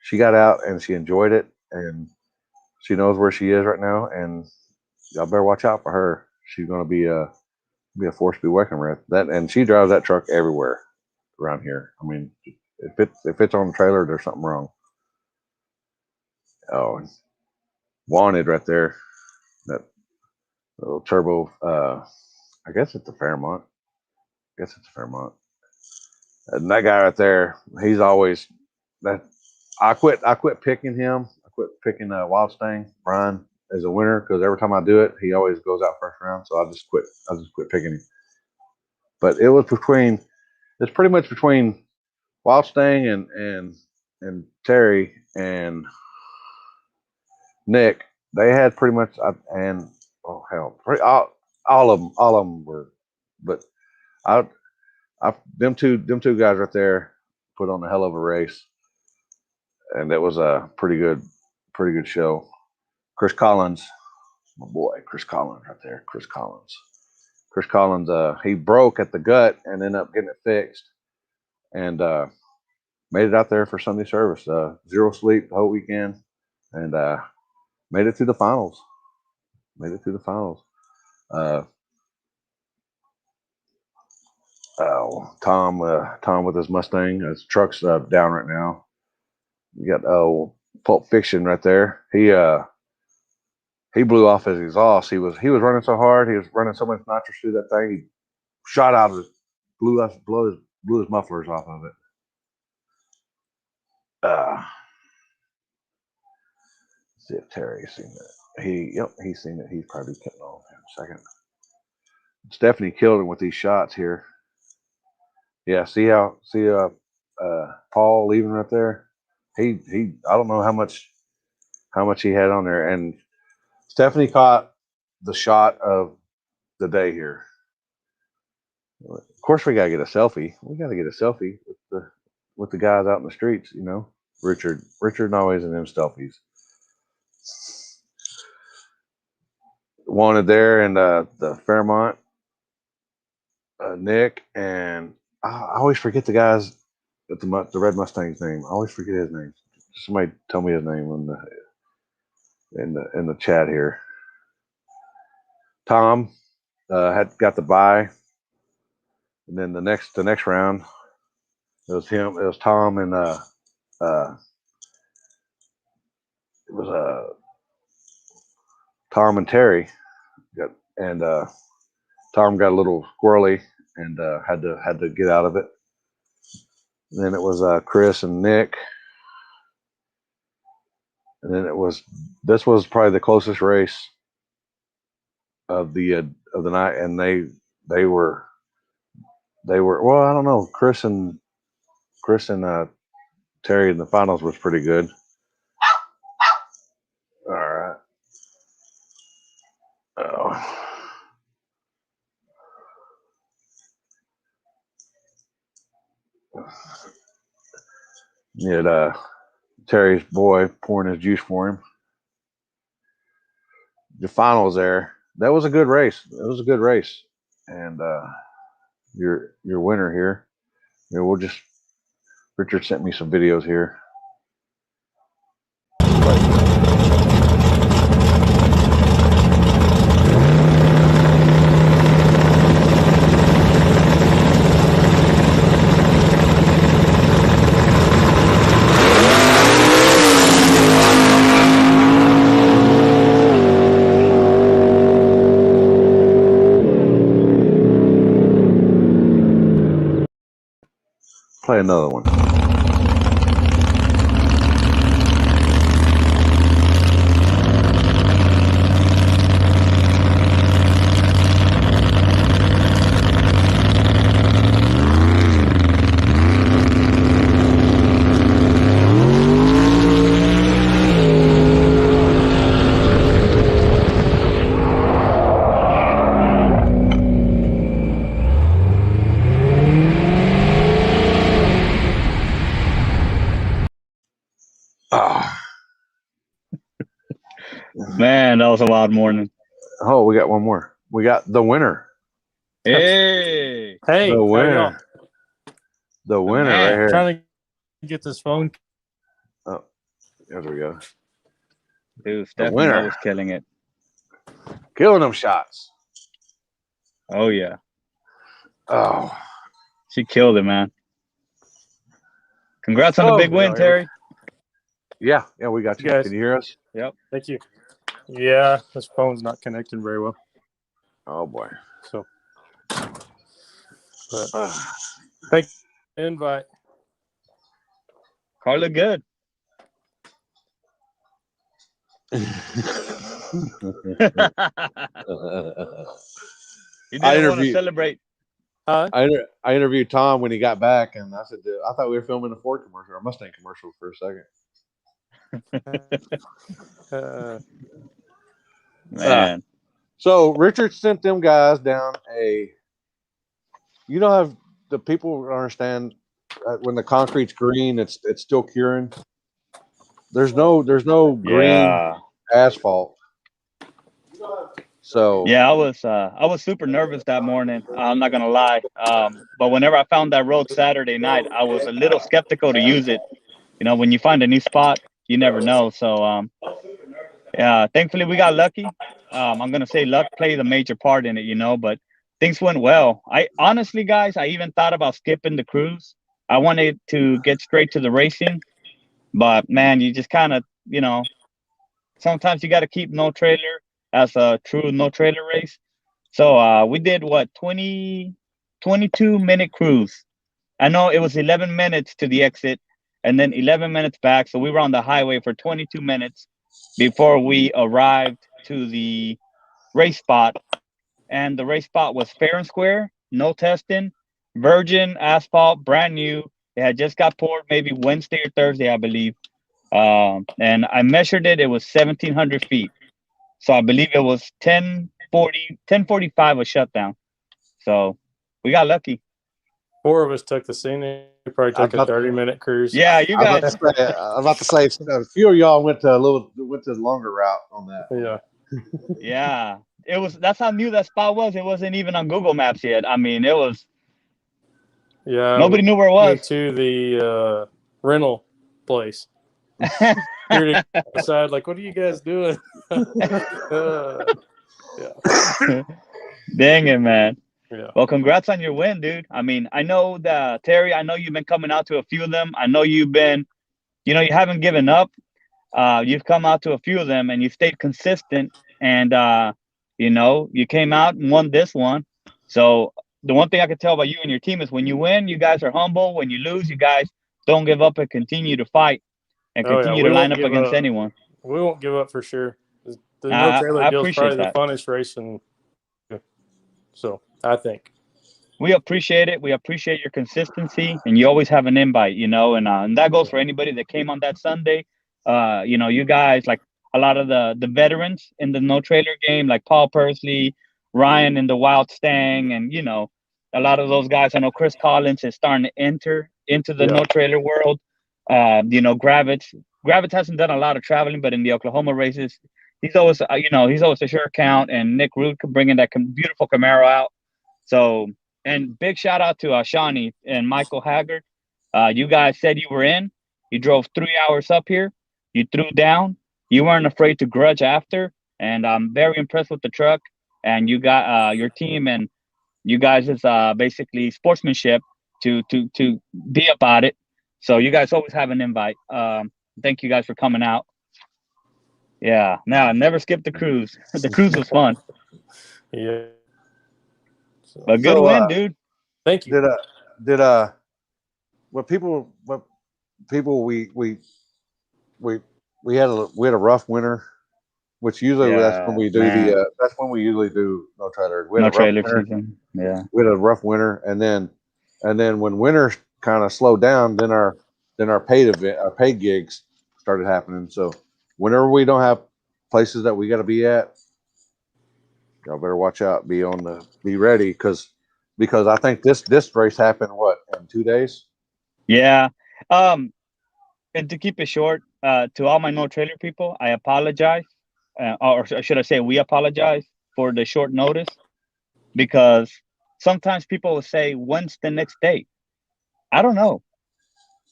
she got out and she enjoyed it, and she knows where she is right now. And y'all better watch out for her. She's going to be a force to be reckoned with. That, and she drives that truck everywhere around here. I mean, if it's on the trailer, there's something wrong. Oh, wanted right there. That little turbo. I guess it's a Fairmont. And that guy right there, he's always that. I quit picking him. I quit picking Wild Sting Brian as a winner because every time I do it, he always goes out first round. So I just quit picking him. But it was it's pretty much between Wild Sting and Terry and Nick. They had pretty much and oh hell, all of them were, but I them two guys right there put on a hell of a race, and it was a pretty good show. Chris Collins, my boy, Chris Collins right there. Chris Collins, he broke at the gut and ended up getting it fixed, and made it out there for Sunday service. 0 sleep the whole weekend, and made it through the finals. Tom with his Mustang. His truck's down right now. You got Pulp Fiction right there. He blew off his exhaust. He was running so hard. He was running so much nitrous through that thing. He shot out his blew his mufflers off of it. See if Terry's seen that. He's seen it. He's probably cutting off in a second. Stephanie killed him with these shots here. Yeah, see Paul leaving right there. He I don't know how much he had on there, and Stephanie caught the shot of the day here. Of course, we gotta get a selfie. With the guys out in the streets. You know, Richard always in them selfies. Wanted there, and the Fairmont, Nick and I always forget the guys at the Red Mustang's name. I always forget his name. Somebody tell me his name in the chat here. Tom had got the bye, and then the next round it was him. It was Tom and it was Tom and Terry. And Tom got a little squirrely and had to get out of it. And then it was Chris and Nick. And then this was probably the closest race of the night, and they were well, I don't know. Chris and Terry in the finals was pretty good. All right. Oh. Yeah, Terry's boy pouring his juice for him. The finals there. That was a good race. It was a good race. And your winner here. Yeah, Richard sent me some videos here. Play another one. Man, that was a wild morning. Oh, we got one more. We got the winner. Hey, Hey, The how winner. y'all? The winner man. right here. Trying to get this phone. Oh, there we go. dude, The Stephanie winner. was killing it. Killing them shots. Oh yeah, Oh. she killed it, man. Congrats on the big win, Terry. Yeah, we got you. Guys. Can you hear us? Thank you. Yeah, this phone's not connecting very well. Oh boy. So, but thank you. Invite. Car looked good. You didn't want to interviewed- celebrate. Huh? I interviewed Tom when he got back, and I said, I thought we were filming a Ford commercial or a Mustang commercial for a second. Man, So Richard sent them guys down you don't have the people understand when the concrete's green, it's still curing. There's no green yeah, asphalt. So yeah. I was super nervous that morning. I'm not gonna lie. But whenever I found that road Saturday night, I was a little skeptical to use it. You know, when you find a new spot, you never know. So, yeah, thankfully we got lucky. I'm gonna say luck played a major part in it, you know, but things went well. I honestly, guys, I even thought about skipping the cruise. I wanted to get straight to the racing, but man, you just kind of, you know, sometimes you got to keep no trailer as a true no trailer race. So we did what 22-minute cruise. I know it was 11 minutes to the exit and then 11 minutes back. So we were on the highway for 22 minutes before we arrived to the race spot. And the race spot was fair and square, no testing, virgin asphalt, brand new. It had just got poured maybe Wednesday or Thursday, I believe. And I measured it. It was 1,700 feet. So I believe it was 10:45 a shutdown. So we got lucky. 4 of us took the scenic. We probably took a 30-minute cruise. Yeah, you I'm guys. about to say a few of y'all went to the longer route on that. Yeah. Yeah, that's how new that spot was. It wasn't even on Google Maps yet. I mean, it was Yeah. Nobody knew where it was. To the rental place. Security outside, like, what are you guys doing? Yeah. Dang it, man. Yeah. Well, congrats on your win, dude. I mean, I know that Terry, I know you've been coming out to a few of them. I know you've been, you haven't given up. You've come out to a few of them and you've stayed consistent. And, you came out and won this one. So the one thing I could tell about you and your team is when you win, you guys are humble. When you lose, you guys don't give up and continue to fight and continue to line up against anyone. We won't give up for sure. The no trailer deal is probably the funnest race, so I think we appreciate it. We appreciate your consistency, and you always have an invite, and that goes for anybody that came on that Sunday. You guys, like a lot of the veterans in the no trailer game, like Paul Persley, Ryan in the Wild Stang, and a lot of those guys. I know Chris Collins is starting to enter into the no trailer world. Gravitz hasn't done a lot of traveling, but in the Oklahoma races, he's always a sure count. And Nick Root bringing that beautiful Camaro out. So, and big shout out to Shawnee and Michael Haggard. You guys said you were in. You drove 3 hours up here. You threw down. You weren't afraid to grudge after. And I'm very impressed with the truck. And you got your team and you guys is basically sportsmanship to be about it. So you guys always have an invite. Thank you guys for coming out. Yeah. Now, never skip the cruise. The cruise was fun. Yeah. But good win, dude. Thank you. We had a rough winter, which usually that's when we do that's when we usually do no trailer. We had a rough winter. Season. Yeah. We had a rough winter, and then when winter kind of slowed down, then our paid gigs started happening. So whenever we don't have places that we got to be at, y'all better watch out. Be ready because I think this race happened in 2 days. Yeah. And to keep it short, to all my no trailer people, I apologize, or should I say, we apologize for the short notice, because sometimes people will say, "When's the next date?" I don't know.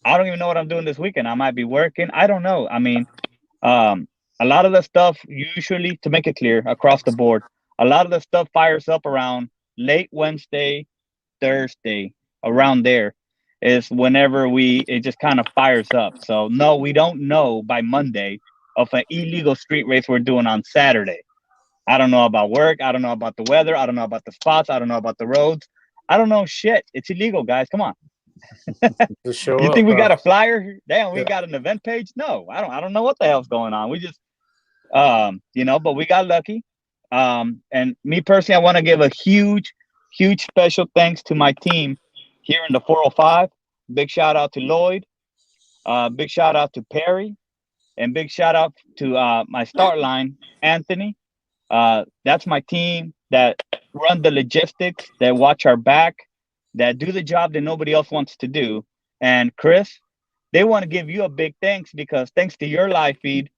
I don't even know what I'm doing this weekend. I might be working. I don't know. I mean, a lot of the stuff, usually, to make it clear across the board, a lot of the stuff fires up around late Wednesday, Thursday, around there is whenever it just kind of fires up. So no, we don't know by Monday of an illegal street race we're doing on Saturday. I don't know about work. I don't know about the weather. I don't know about the spots. I don't know about the roads. I don't know shit. It's illegal, guys. Come on. You think we got a flyer? Damn, we got an event page? No, I don't know what the hell's going on. We just, but we got lucky. And me personally, I want to give a huge special thanks to my team here in the 405. Big shout out to Lloyd. Big shout out to Perry. And big shout out to my start line, Anthony. That's my team that run the logistics, that watch our back, that do the job that nobody else wants to do. And Chris, they want to give you a big thanks because thanks to your live feed,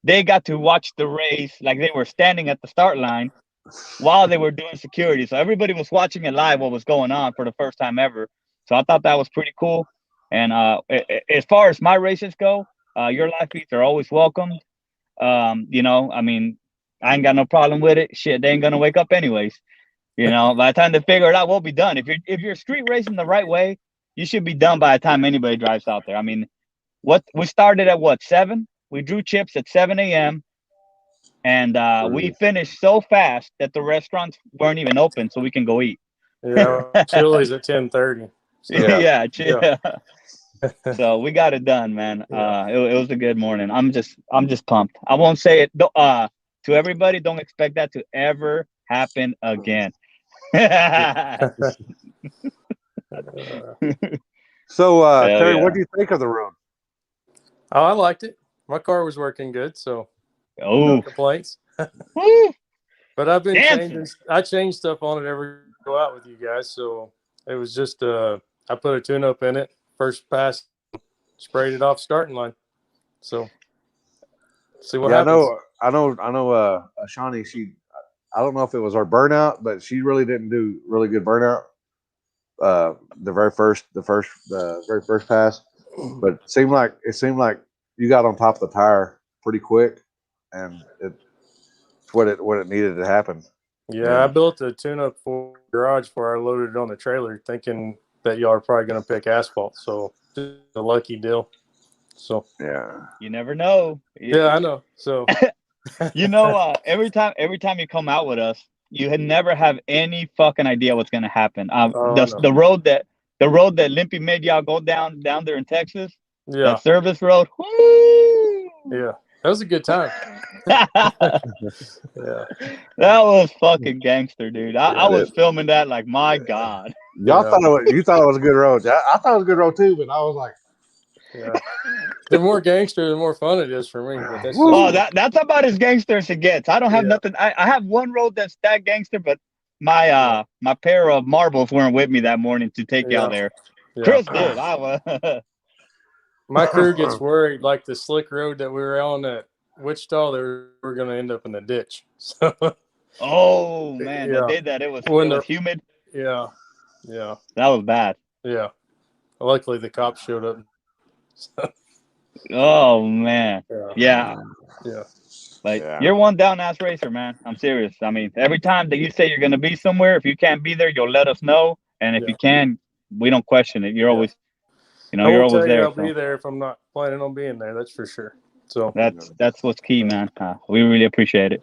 they got to watch the race like they were standing at the start line while they were doing security. So everybody was watching it live what was going on for the first time ever. So I thought that was pretty cool. And as far as my races go, your live feeds are always welcomed. I mean, I ain't got no problem with it. Shit, they ain't gonna wake up anyways. By the time they figure it out, we'll be done. If you're street racing the right way, you should be done by the time anybody drives out there. I mean, we started at 7? We drew chips at 7 a.m. and we finished so fast that the restaurants weren't even open, so we can go eat. Yeah, Chili's at 10:30. So. Yeah. So we got it done, man. It was a good morning. I'm just pumped. I won't say it to everybody. Don't expect that to ever happen again. So, Terry, what do you think of the road? Oh, I liked it. My car was working good, so no complaints. But I've been changing. I change stuff on it every go out with you guys, so it was just I put a tune-up in it. First pass, sprayed it off starting line. So see what happens. I know. Shawnee, I don't know if it was our burnout, but she really didn't do really good burnout. the very first pass, but it seemed like you got on top of the tire pretty quick, and it's what it needed to happen. Yeah, I built a tune-up for the garage before I loaded it on the trailer, thinking that y'all are probably going to pick asphalt. So just a lucky deal. So Yeah, You never know. yeah, I know. So You know, every time you come out with us, you had never have any fucking idea what's gonna happen. Oh, I know. The road that Limpy made y'all go down there in Texas, Yeah, that service road. Woo! yeah, that was a good time. That Yeah, was fucking gangster, dude. I Yeah, was filming that like, my God. y'all Yeah. thought you thought it was a good road. I thought it was a good road too, but I was like, yeah. The more gangster, the more fun it is for me. But that's Oh, that's about as gangster as it gets. I don't have Yeah. nothing. I have one road that's that gangster, but my my pair of marbles weren't with me that morning to take y'all there. Yeah. Chris did. I was. My crew gets worried, like the slick road that we were on at Wichita, they were going to end up in the ditch. So, Oh man, Yeah. the day that it was humid. yeah, That was bad. yeah. Luckily, the cops showed up. So, Oh man. Yeah. yeah. Like Yeah. you're one down ass racer, man. I'm serious. I mean, every time that you say you're gonna be somewhere, if you can't be there, you'll let us know. And if Yeah. you can, we don't question it. You're always, I you're won't always tell you there. I'll be there if I'm not planning on being there. That's for sure. So That's what's key, man. We really appreciate it.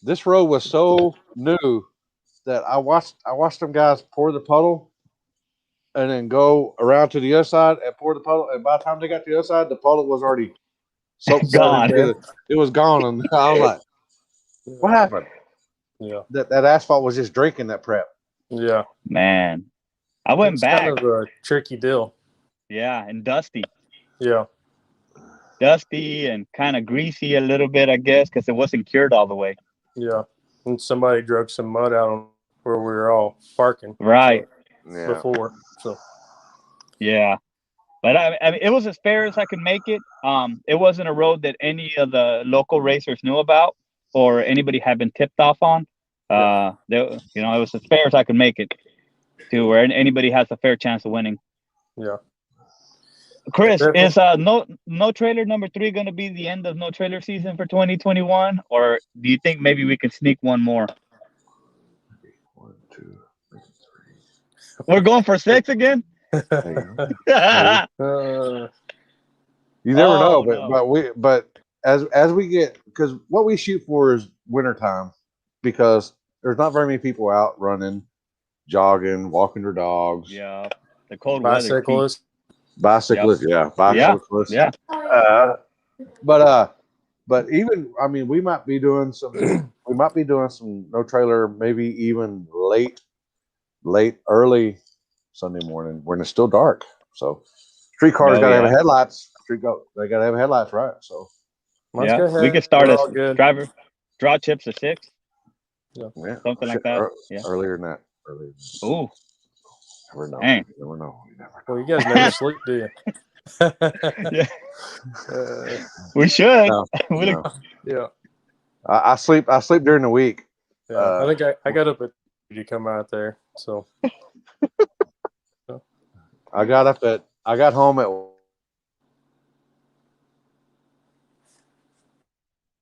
this road was so new that I watched them guys pour the puddle and then go around to the other side and pour the puddle. And by the time they got to the other side, the puddle was already soaked Gone. It was gone. And I was like, what happened? Yeah. That asphalt was just drinking that prep. Yeah. Man, I went It's back. kind of a tricky deal. Yeah, and dusty. Yeah. Dusty and kind of greasy a little bit, I guess, because it wasn't cured all the way. Yeah. And somebody drug some mud out on where we were all parking. Right. Before. So. Yeah. But I mean, it was as fair as I could make it. It wasn't a road that any of the local racers knew about or anybody had been tipped off on. It was as fair as I could make it to where anybody has a fair chance of winning. Yeah. Chris, is no trailer number 3 going to be the end of no trailer season for 2021, or do you think maybe we can sneak one more? 1, 2, 3. We're going for 6 again. You never know, but as we get, because what we shoot for is wintertime, because there's not very many people out running, jogging, walking their dogs. Yeah, the cold bicyclists. Bicyclists, bicyclists. Yeah. But even, I mean, we might be doing some no trailer, maybe even early Sunday morning when it's still dark. So street cars gotta have headlights. They gotta have headlights, right? So we could start draw chips at 6. Something like that. Earlier than that. Ooh. Never know. Dang. Never know. Well, you guys never sleep, do you? Yeah. We should. No. Yeah. I sleep during the week. Yeah. I think I got up at to come out there. So I got home at.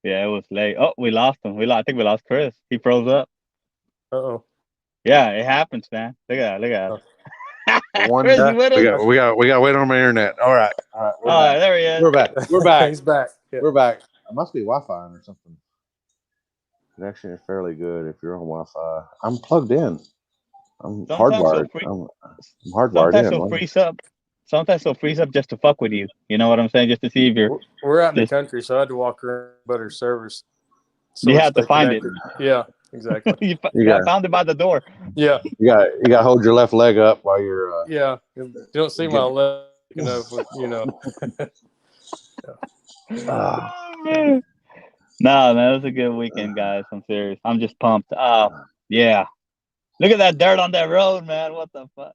Yeah, it was late. Oh, we lost him. I think we lost Chris. He froze up. Uh-oh. Yeah, it happens, man. Look at that. Chris, we got to wait on my internet. All right. There he is. We're back. He's back. Yeah. We're back. It must be Wi-Fi or something. Connection is fairly good if you're on Wi-Fi. I'm plugged in. I'm hardwired. I'm hardwired Sometimes he'll freeze up just to fuck with you. You know what I'm saying? Just to see if you're. We're out in the country, so I had to walk around better servers. So you have to find it. Yeah, exactly. you found it by the door. Yeah. You got to hold your left leg up while you're. Yeah, you don't see my leg enough. No, man, it was a good weekend, guys. I'm serious. I'm just pumped. Yeah. Look at that dirt on that road, man. What the fuck?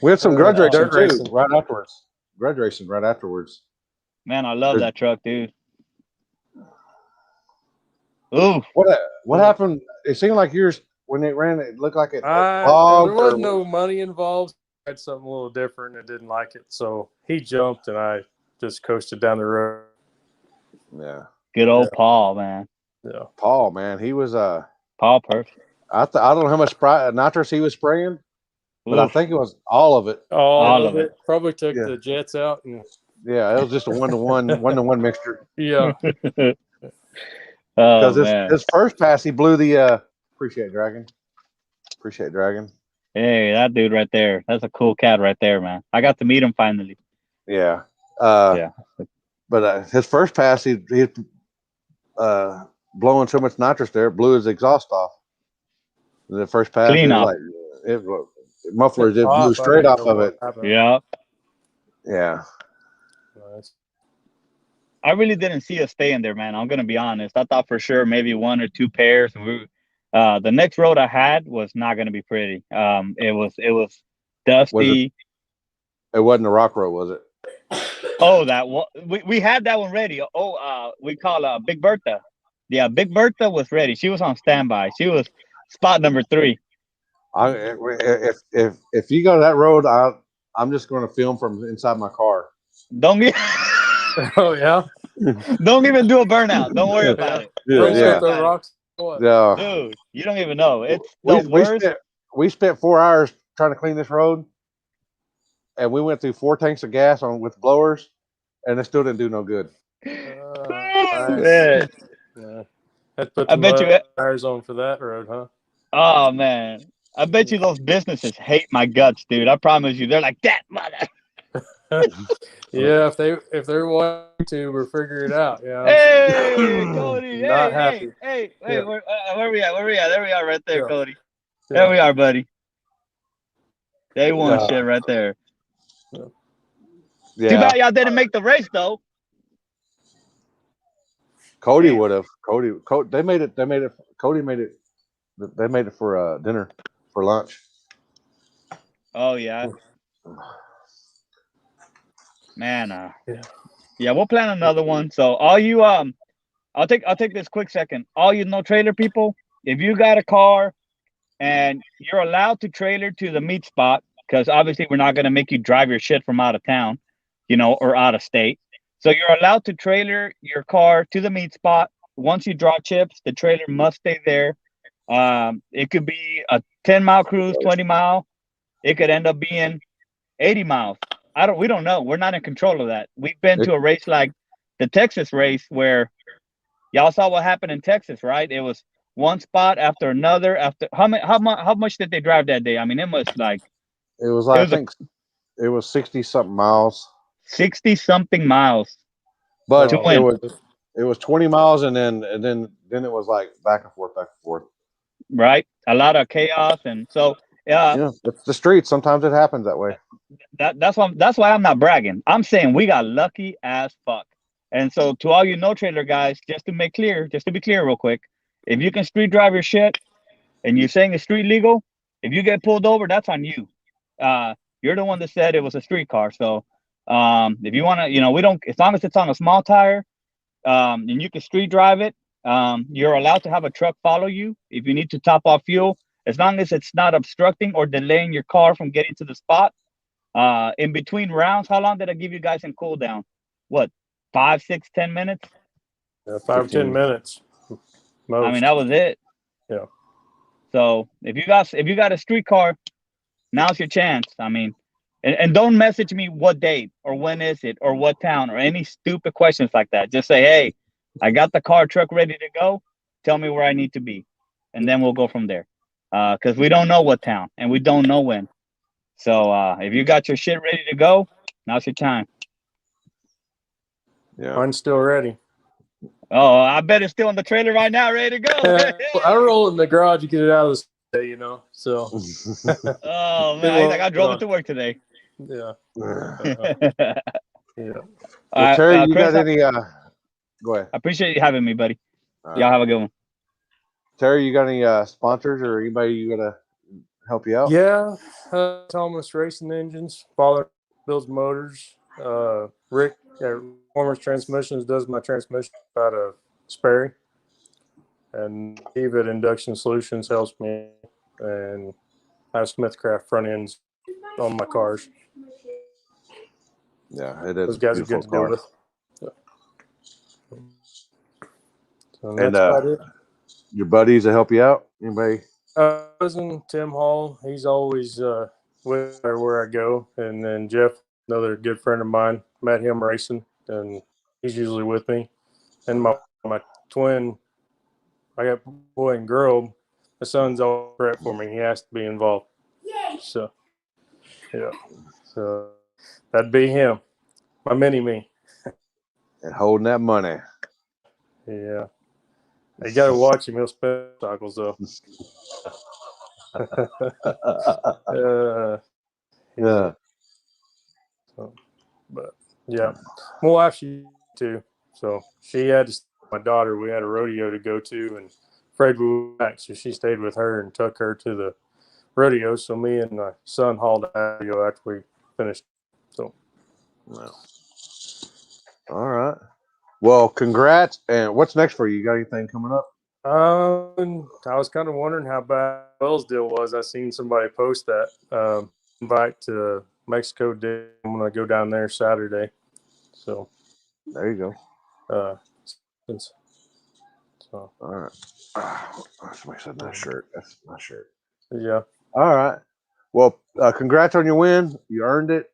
We had some grudge racing too, right afterwards. Grudge racing right afterwards. Man, I love that truck, dude. Ooh. What happened? It seemed like yours when it ran, it looked like it there bogged. wasn't no money involved. I had something a little different and didn't like it. So he jumped and I just coasted down the road. Yeah. Good old Paul, man. Yeah. Paul, man, he was Paul perfect. I don't know how much nitrous he was spraying, but I Oof. think it was all of it. All of it. Probably took Yeah. the jets out and Yeah, it was just a 1-to-1 mixture. yeah. Because man. his first pass, he blew the appreciate Dragon. Hey, that dude right there. That's a cool cat right there, man. I got to meet him finally. Yeah. Yeah. But his first pass, he blowing so much nitrous there, it blew his exhaust off. The first pass, Clean it off. was like mufflers, it blew straight off of it. Yeah. Yeah. Nice. I really didn't see us staying there, man. I'm gonna be honest. I thought for sure maybe 1 or 2 pairs. The next road I had was not gonna be pretty. It was dusty. It wasn't a rock road, was it? Oh, that one. We had that one ready. We call Big Bertha. Yeah, Big Bertha was ready. She was on standby. She was spot number 3. If you go to that road, I'm just going to film from inside my car. Don't get. Oh yeah. Don't even do a burnout. Don't worry about it. Yeah. The rocks. Yeah. Dude, you don't even know. It's the worst. We spent 4 hours trying to clean this road, and we went through 4 tanks of gas with blowers, and it still didn't do no good. Man. Yeah. Had to put I bet you tires on for that road, huh? Oh man, I bet you those businesses hate my guts, dude. I promise you, they're like that mother. Yeah, if they're wanting to or figure it out, yeah. Hey, Cody. Not happy. Hey. Yeah. Where we at? There we are, right there, Yeah. Cody. Yeah. There we are, buddy. Day one shit right there. Yeah. Too bad y'all didn't make the race though. Cody would have. Cody. They made it. Cody made it. They made it for dinner, for lunch. Oh yeah. Man, yeah, we'll plan another one. So all you I'll take this quick second. All you no trailer people, if you got a car and you're allowed to trailer to the meet spot, because obviously we're not gonna make you drive your shit from out of town, or out of state. So you're allowed to trailer your car to the meet spot. Once you draw chips, the trailer must stay there. It could be a 10-mile cruise, 20-mile. It could end up being 80 miles. We don't know. We're not in control of that. We've been to a race like the Texas race where y'all saw what happened in Texas, right? It was one spot after another. After how much did they drive that day? I mean, it was like I think it was 60-something miles. 60-something miles. But it was 20 miles, and then it was like back and forth. Right, a lot of chaos, and so it's the streets. Sometimes it happens that way. That's why I'm not bragging. I'm saying we got lucky as fuck. And so to all you no trailer guys, just to be clear real quick, if you can street drive your shit and you're saying it's street legal, if you get pulled over, that's on you. You're the one that said it was a street car. So if you want to, we don't, as long as it's on a small tire, and you can street drive it, you're allowed to have a truck follow you if you need to top off fuel, as long as it's not obstructing or delaying your car from getting to the spot. In between rounds, how long did I give you guys in cool down? What, 5, 6, 10 minutes? Yeah, 5 or 10 minutes. Most. I mean, that was it. Yeah. So if you got a street car, now's your chance. I mean, and don't message me what date or when is it or what town or any stupid questions like that. Just say, hey, I got the car truck ready to go. Tell me where I need to be, and then we'll go from there. Because we don't know what town and we don't know when. So if you got your shit ready to go, now's your time. Yeah, mine's still ready. Oh, I bet it's still in the trailer right now, ready to go. I roll it in the garage to get it out of the day, So. Oh man, he's like, I drove it to work today. Yeah. Yeah. Well, Terry, you Chris, got any? Go ahead. I appreciate you having me, buddy. Y'all have a good one. Terry, you got any sponsors or anybody you gotta help you out? Yeah, Thomas Racing Engines. Father builds motors. Rick at Performance Transmissions does my transmission out of Sperry. and Steve at Induction Solutions helps me, and I have Smithcraft front ends on my cars. Yeah, it is. Those guys are good to deal with. So And that's about it. your buddies that help you out? Anybody? Cousin Tim Hall, he's always with me where I go, and then Jeff, another good friend of mine, met him racing, and he's usually with me. And my twin, I got boy and girl. My son's all prep for me. He has to be involved. So, yeah. So that'd be him, my mini me. And holding that money. Yeah. You got to watch him. He'll spin cycles though. Yeah. So, but yeah, my wife, she too. So she had to stay with my daughter. We had a rodeo to go to, and Fred was back, so she stayed with her and took her to the rodeo. So me and my son hauled the rodeo after we finished. So, Well. All right. Well, congrats. And what's next for you? You got anything coming up? I was kind of wondering how bad Wells' deal was. I seen somebody post that invite to Mexico Day. I'm gonna go down there Saturday. So there you go. So all right. Somebody said nice shirt. That's my shirt. Yeah. All right. Well, congrats on your win. You earned it.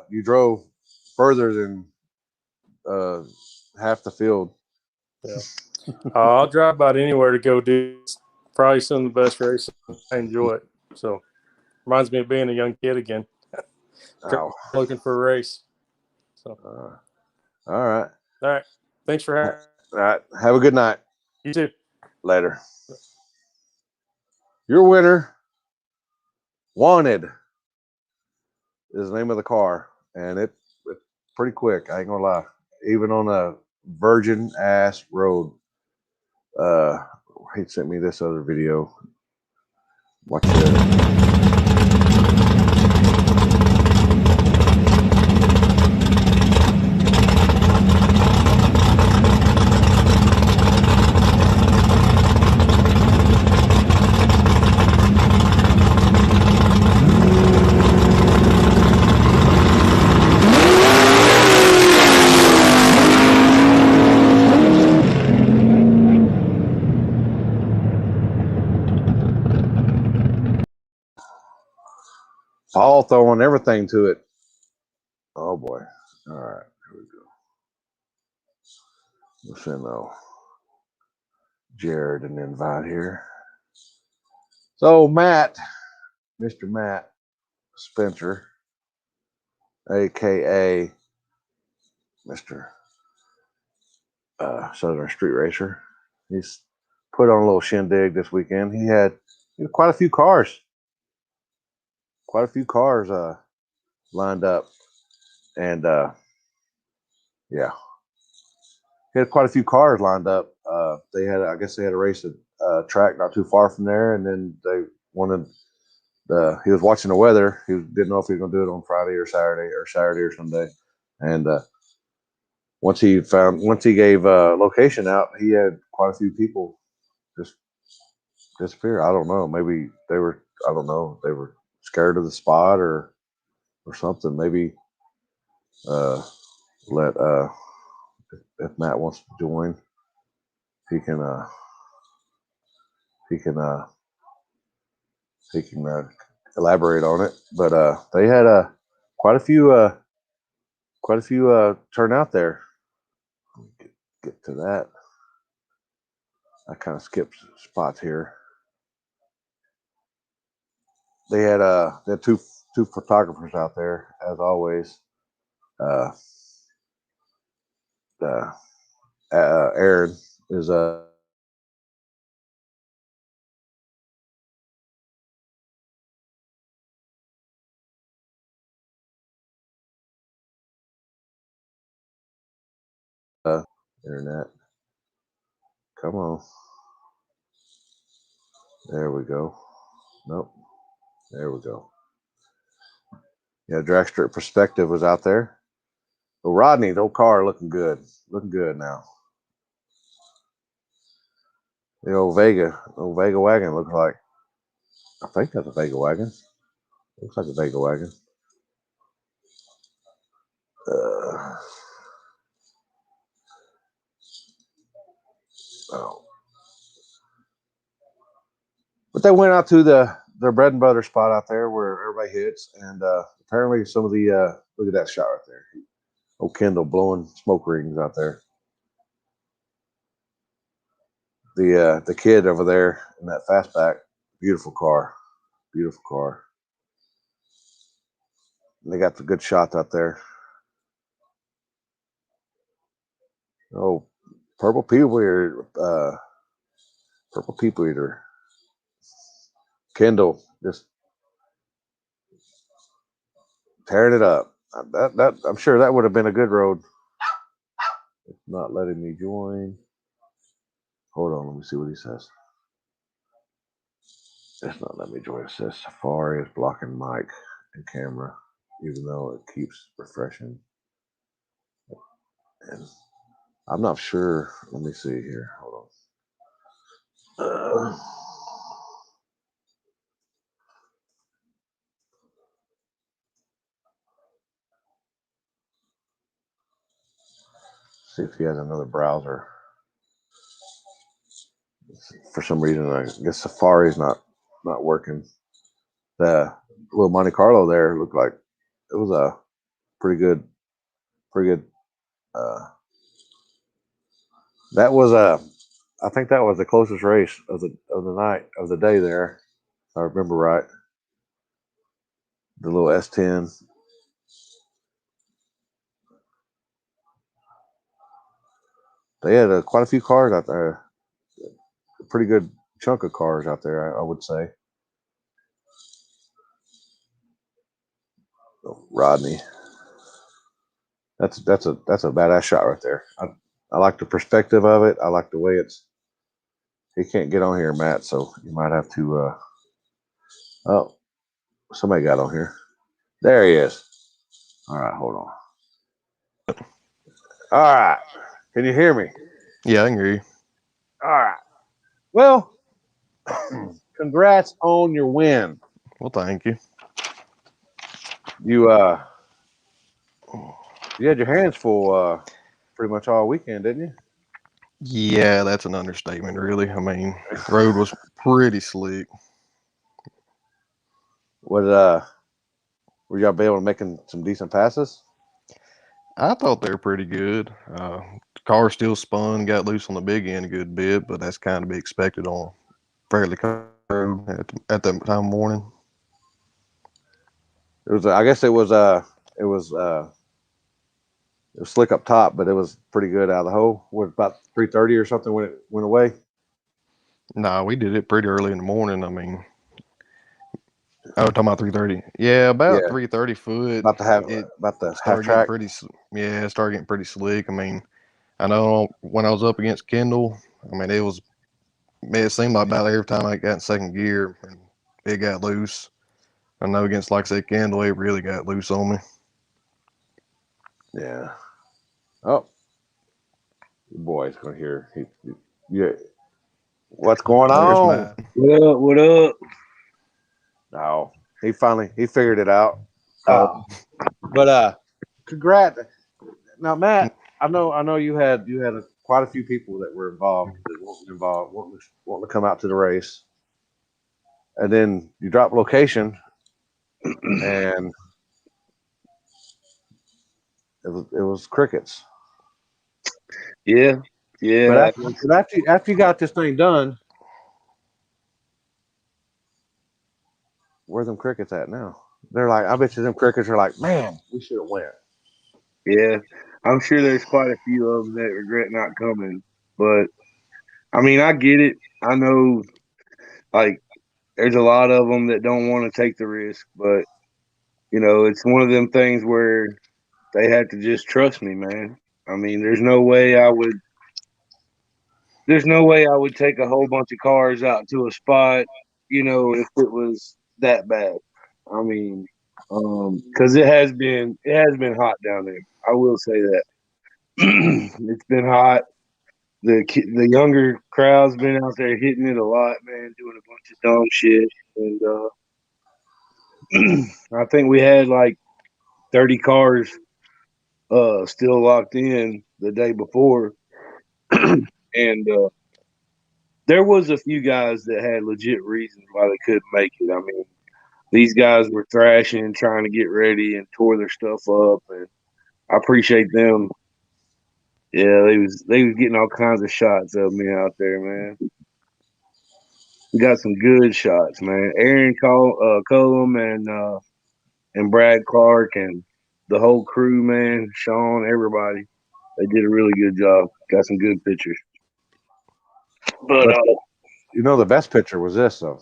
You drove further than half the field. Yeah. I'll drive about anywhere to go do. It's probably some of the best races. I enjoy it. So reminds me of being a young kid again. Looking for a race. So all right. All right. Thanks for having me. All right. Have a good night. You too. Later. Your winner, Wanted, is the name of the car, and it's pretty quick. I ain't gonna lie. Even on a virgin ass road. He sent me this other video. Watch this. Paul throwing everything to it. Oh boy. All right. Here we go. We'll send Jared an invite here. So Matt, Mr. Matt Spencer, aka Mr. Southern Street Racer, he's put on a little shindig this weekend. He had quite a few cars. Lined up, and yeah, he had quite a few cars lined up. I guess they had a race at a track not too far from there, and then they wanted. He was watching the weather. He didn't know if he was going to do it on Friday or Saturday or Sunday, and once he gave location out, he had quite a few people just disappear. I don't know. Maybe they were. I don't know. They were scared of the spot or something. Maybe let if Matt wants to join, he can elaborate on it. But they had quite a few turn out there. Get to that. I kind of skipped spots here. They had two photographers out there as always. Aaron is internet. Come on. There we go. Nope. There we go. Yeah, Drag Strip Perspective was out there. But Rodney, the old car looking good. Looking good now. The old Vega wagon looks like. I think that's a Vega wagon. Looks like a Vega wagon. Oh. But they went out to their bread and butter spot out there where everybody hits, and apparently some of the look at that shot right there. Old Kendall blowing smoke rings out there. The kid over there in that fastback, beautiful car. And they got the good shots out there. Oh, purple people eater. Kendall just tearing it up. That I'm sure that would have been a good road. It's not letting me join. Hold on, let me see what he says. It's not letting me join. It says Safari is blocking mic and camera, even though it keeps refreshing. And I'm not sure. Let me see here. Hold on. See if he has another browser. For some reason, I guess Safari's not working. The little Monte Carlo there looked like it was a pretty good. That was I think that was the closest race of the night of the day there. If I remember right. The little S10. They had quite a few cars out there. A pretty good chunk of cars out there, I would say. Oh, Rodney. That's a badass shot right there. I like the perspective of it. I like the way it's. He can't get on here, Matt, so you might have to. Oh, somebody got on here. There he is. All right, hold on. All right, can you hear me? Yeah, I can hear you. All right. Well, congrats on your win. Well, thank you. You had your hands full pretty much all weekend, didn't you? Yeah, that's an understatement, really. I mean, the road was pretty slick. Were y'all be able to making some decent passes? I thought they were pretty good. The car still spun, got loose on the big end a good bit, but that's kind of be expected on fairly cold road at that time of morning. It was. I guess it was slick up top, but it was pretty good out of the hole. What, about 3:30 or something when it went away? Nah, we did it pretty early in the morning. I mean, I was talking about 3:30. Yeah, about 3:30 foot. About the half track. It started getting pretty slick. I mean, I know when I was up against Kendall, I mean, it seemed like about every time I got in second gear, and it got loose. I know against, like I said, Kendall, it really got loose on me. Yeah. Oh, your boy's gonna hear. Yeah. What's going on? Matt. What up? No, he figured it out. But congrats. Now, Matt, I know you had quite a few people that were involved, wanting to come out to the race, and then you drop location, and it was crickets. Yeah. But after you got this thing done, where them crickets at now? They're like, I bet you them crickets are like, man, we should have went. Yeah, I'm sure there's quite a few of them that regret not coming. But I mean, I get it. I know, like, there's a lot of them that don't want to take the risk. But it's one of them things where they have to just trust me, man. I mean, there's no way I would take a whole bunch of cars out to a spot, if it was that bad. I mean, because it has been hot down there. I will say that it's been hot. the younger crowd's been out there hitting it a lot, man, doing a bunch of dumb shit, and I think we had like 30 cars still locked in the day before, and there was a few guys that had legit reasons why they couldn't make it. I mean, these guys were thrashing, trying to get ready, and tore their stuff up, and I appreciate them. Yeah, they was getting all kinds of shots of me out there, man. We got some good shots, man. Aaron Cullum and Brad Clark and the whole crew, man. Sean, everybody, they did a really good job. Got some good pictures. But you know, the best picture was this, though.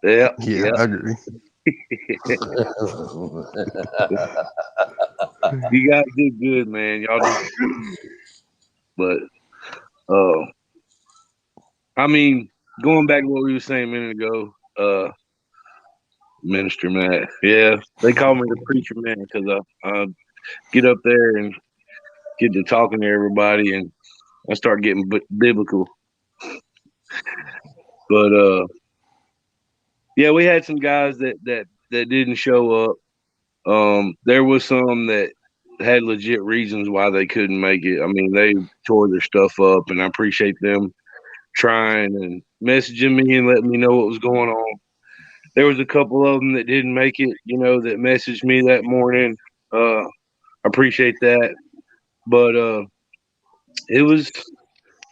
Yeah, I agree. You guys did good, man. Y'all did. But I mean, going back to what we were saying a minute ago, Minister Matt. Yeah, they call me the preacher man because I get up there and get to talking to everybody, and I start getting biblical. But yeah, we had some guys that didn't show up. There was some that had legit reasons why they couldn't make it. I mean, they tore their stuff up, and I appreciate them trying and messaging me and letting me know what was going on. There was a couple of them that didn't make it, you know, that messaged me that morning. I appreciate that. But it was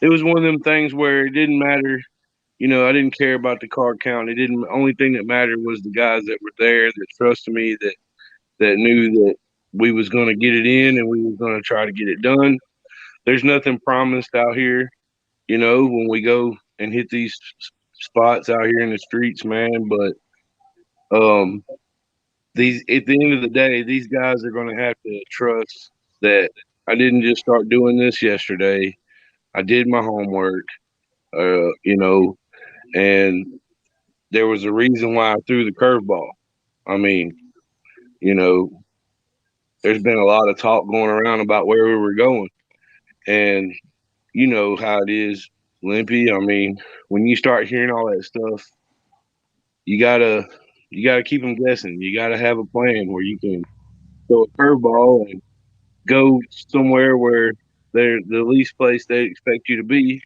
one of them things where it didn't matter. You know, I didn't care about the card count. It didn't. Only thing that mattered was the guys that were there, that trusted me, that knew that we was going to get it in and we was going to try to get it done. There's nothing promised out here, you know, when we go and hit these spots out here in the streets, man. But these, at the end of the day, these guys are going to have to trust that I didn't just start doing this yesterday. I did my homework, you know, and there was a reason why I threw the curveball. I mean, you know, there's been a lot of talk going around about where we were going, and you know how it is, Limpy. I mean, when you start hearing all that stuff, you gotta keep them guessing. You gotta have a plan where you can throw a curveball and go somewhere where they're the least place they expect you to be,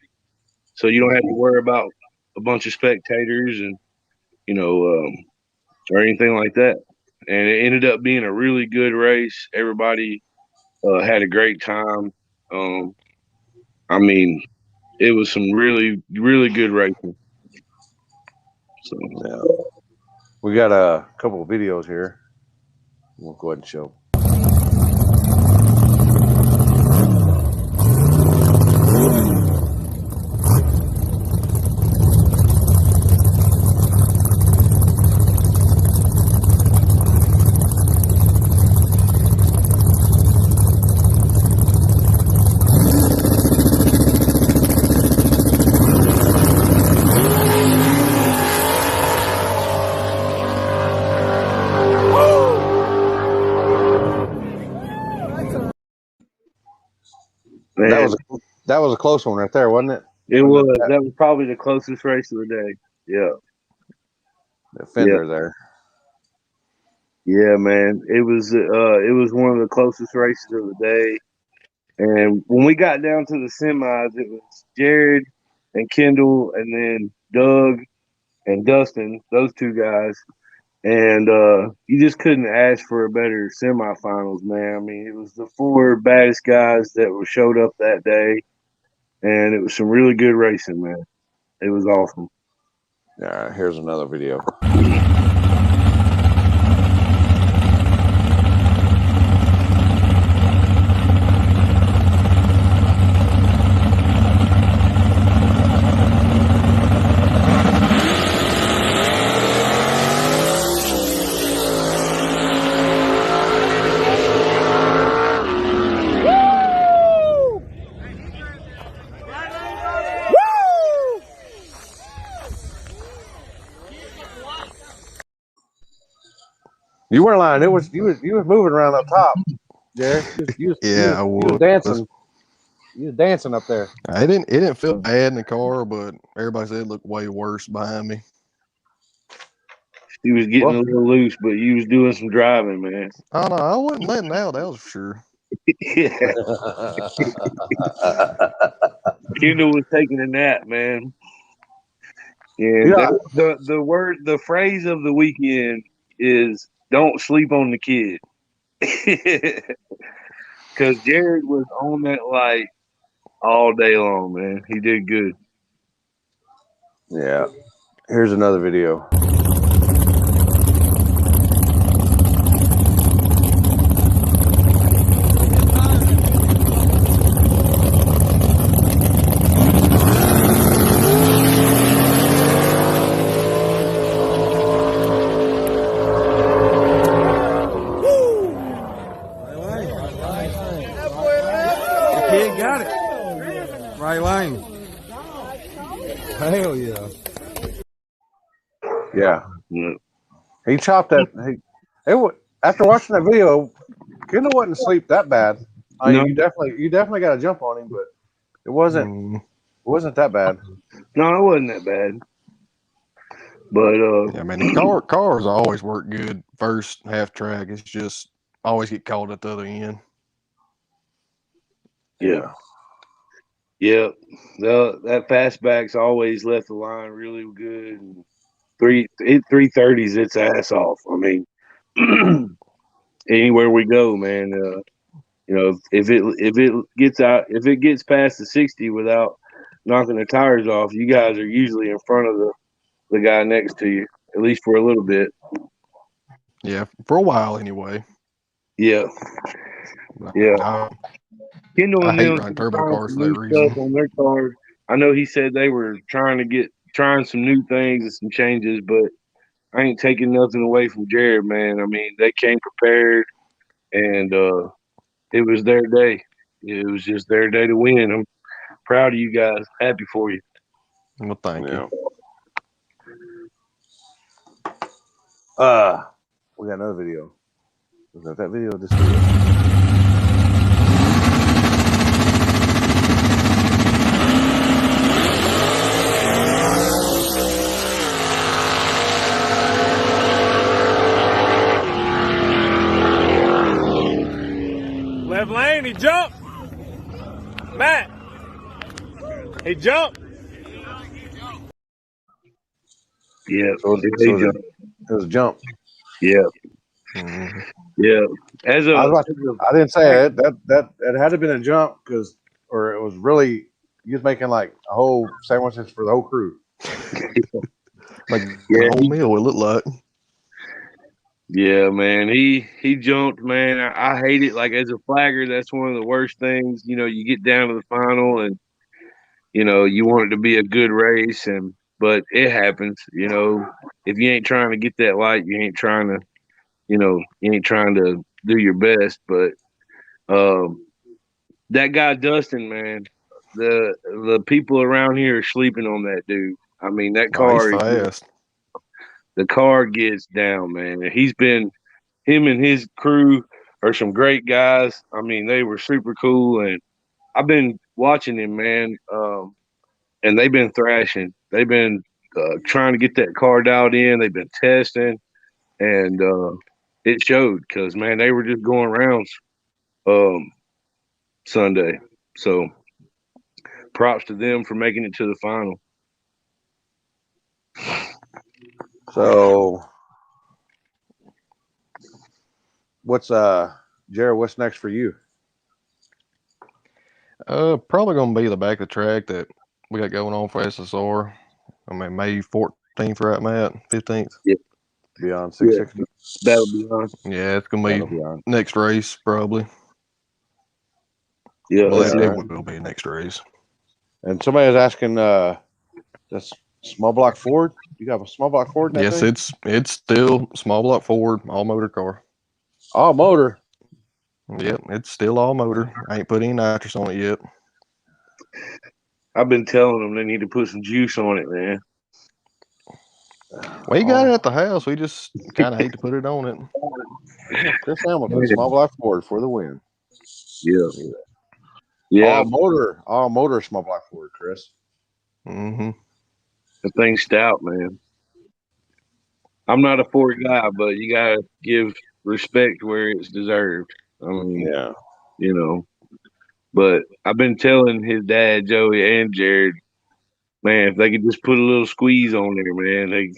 so you don't have to worry about a bunch of spectators and you know or anything like that. And it ended up being a really good race. Everybody had a great time. I mean, it was some really, really good racing. So yeah. We got a couple of videos here. We'll go ahead and show. That was a close one right there, wasn't it? It was. That was probably the closest race of the day. Yeah. The fender there. Yeah, man. It was one of the closest races of the day. And when we got down to the semis, it was Jared and Kendall and then Doug and Dustin, those two guys. And you just couldn't ask for a better semifinals, man. I mean, it was the four baddest guys that were showed up that day. And it was some really good racing, man. It was awesome. All right, here's another video. You weren't lying. You was moving around up top, Jared. I was dancing. You dancing up there. It didn't feel bad in the car, but everybody said it looked way worse behind me. He was getting a little loose, but you was doing some driving, man. Oh no, I wasn't letting out. That was for sure. Yeah. Kendall was taking a nap, man. And Yeah. the phrase of the weekend is "Don't sleep on the kid," because Jared was on that light all day long, man. He did good. Yeah. Here's another video. Got it. Right lane. Hell yeah. Yeah. He chopped that. After watching that video, Kendall wasn't asleep that bad. I mean, No. you definitely got to jump on him, but it wasn't that bad. No, it wasn't that bad. But yeah, man, the cars always work good first half track. It's just always get caught at the other end. Yeah. Yeah. That fastback's always left the line really good. And 330s its ass off. I mean, anywhere we go, man. You know, if it gets past the 60 without knocking the tires off, you guys are usually in front of the guy next to you, at least for a little bit. Yeah, for a while anyway. Yeah. Yeah. Kendall I and hate them running turbo trying cars some for that new reason. stuff on their cars. I know he said they were trying some new things and some changes, but I ain't taking nothing away from Jared, man. I mean, they came prepared, and it was their day. It was just their day to win. I'm proud of you guys. Happy for you. Well, thank you. We got another video. Was that video? This video. Left lane, he jumped. Matt, he jumped. Yeah, it was a jump. Yeah, yeah. I didn't say it. That it had to have been a jump or it was really he was making like a whole sandwiches for the whole crew. Like a whole meal, it looked like. Yeah, man. He jumped, man. I hate it. Like as a flagger, that's one of the worst things. You know, you get down to the final and you know, you want it to be a good race but it happens, you know. If you ain't trying to get that light, you ain't trying to do your best. But that guy Dustin, man, the people around here are sleeping on that dude. I mean, that car he's fast. The car gets down, man. And him and his crew are some great guys. I mean, they were super cool, and I've been watching him, man. And they've been thrashing. They've been trying to get that car dialed in. They've been testing, and it showed because, man, they were just going rounds Sunday. So props to them for making it to the final. So Jared, what's next for you? Probably gonna be the back of the track that we got going on for SSR. I mean, May 14th, right, Matt? 15th. Yeah. Beyond 660. That'll be on. Yeah, it's gonna be next race probably. Yeah, well, it will be next race. And somebody was asking, that's small block Ford. You got a small block Ford? Yes, thing? it's still small block Ford, all motor car. All motor. Yep, it's still all motor. I ain't put any nitrous on it yet. I've been telling them they need to put some juice on it, man. We got it at the house. We just kind of hate to put it on it. Chris Hamilton, small block Ford for the win. Yeah. Yeah, All motor small block Ford, Chris. Mm-hmm. the thing's stout, man. I'm not a Ford guy, but you gotta give respect where it's deserved. I mean, Yeah. you know. But I've been telling his dad, Joey, and Jared, man, if they could just put a little squeeze on there, man,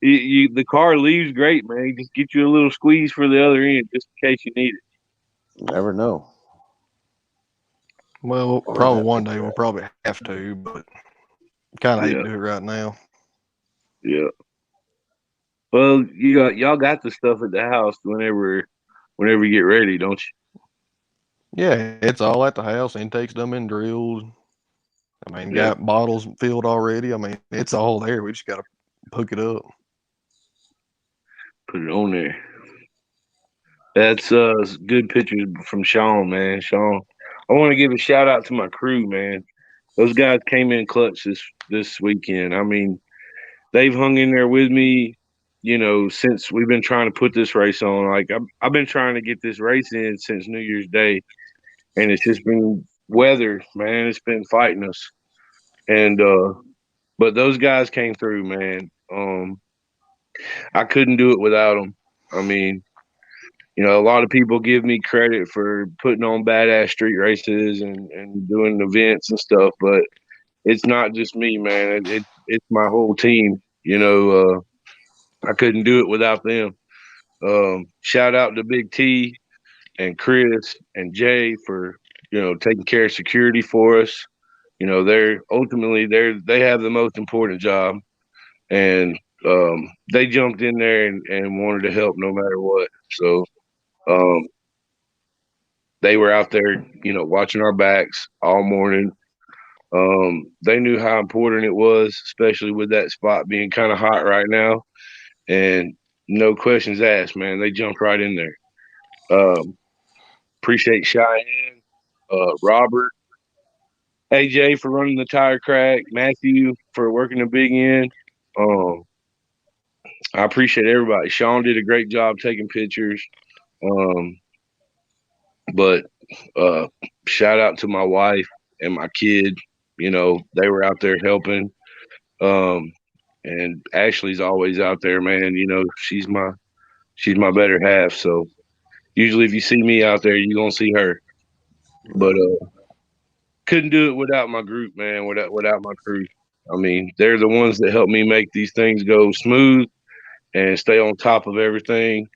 the car leaves great, man. Just get you a little squeeze for the other end, just in case you need it. Never know. Well, Where's probably that one picture day we'll at? probably have to, but kind of hate Yeah, to do it right now. yeah. Well, y'all got the stuff at the house whenever you get ready, don't Yeah, it's all at the house. Intake's done been drilled. I mean, you? Yeah, got bottles filled already. I mean, it's all there. We just got to hook it up. put it on there. That's good pictures from Sean, man. Sean, I want to give a shout out to my crew, man. Those guys came in clutch this weekend. I mean, they've hung in there with me, since we've been trying to put this race on. Like I've been trying to get this race in since New Year's Day, and it's just been weather, man. It's been fighting us, and but those guys came through, man. I couldn't do it without them. I mean, a lot of people give me credit for putting on badass street races and doing events and stuff, but it's not just me, man. It's my whole team. I couldn't do it without them. Shout out to Big T and Chris and Jay for taking care of security for us. They have the most important job, and they jumped in there and wanted to help no matter what. So um, they were out there, watching our backs all morning. They knew how important it was, especially with that spot being kind of hot right now. And no questions asked, man. They jumped right in there. Appreciate Cheyenne, Robert, AJ for running the tire crack, Matthew for working the big end. Um, I appreciate everybody. Sean did a great job taking pictures. Um, but shout out to my wife and my kid. They were out there helping. Um, and Ashley's always out there, man. She's my better half. So usually, if you see me out there, you're gonna see her. But couldn't do it without my group, man. Without my crew. I mean, they're the ones that help me make these things go smooth and stay on top of everything.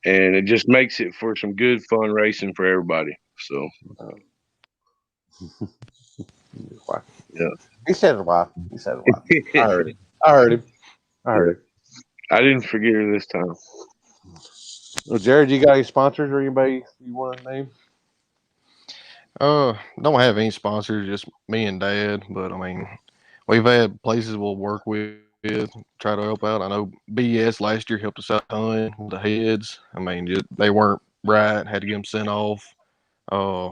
And it just makes it for some good fun racing for everybody. So yeah. He said why. He said why. I heard it. I heard him. I heard Yeah. it. I didn't forget her this time. Well, Jared, you got any sponsors or anybody you want to name? Don't have any sponsors, just me and Dad. But I mean, we've had places we'll work with, try to help out. I know BS last year helped us out a ton with the heads. I mean, they weren't right, had to get them sent off. Uh,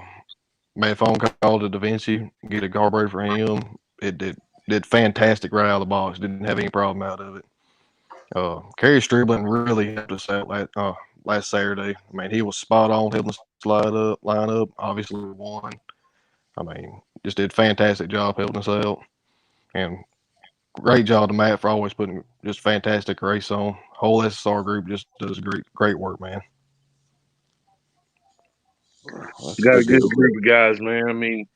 made a phone call to Da Vinci, get a carburetor for him. It did fantastic right out of the box. Didn't have any problem out of it. Kerry Striblin really helped us out last Saturday. I mean, he was spot on, helping us line up. Obviously, we won. I mean, just did a fantastic job helping us out. And great job to Matt for always putting just fantastic race on. Whole SSR group just does great work, man. Well, that's You got a good to good hear. group of guys, man. I mean,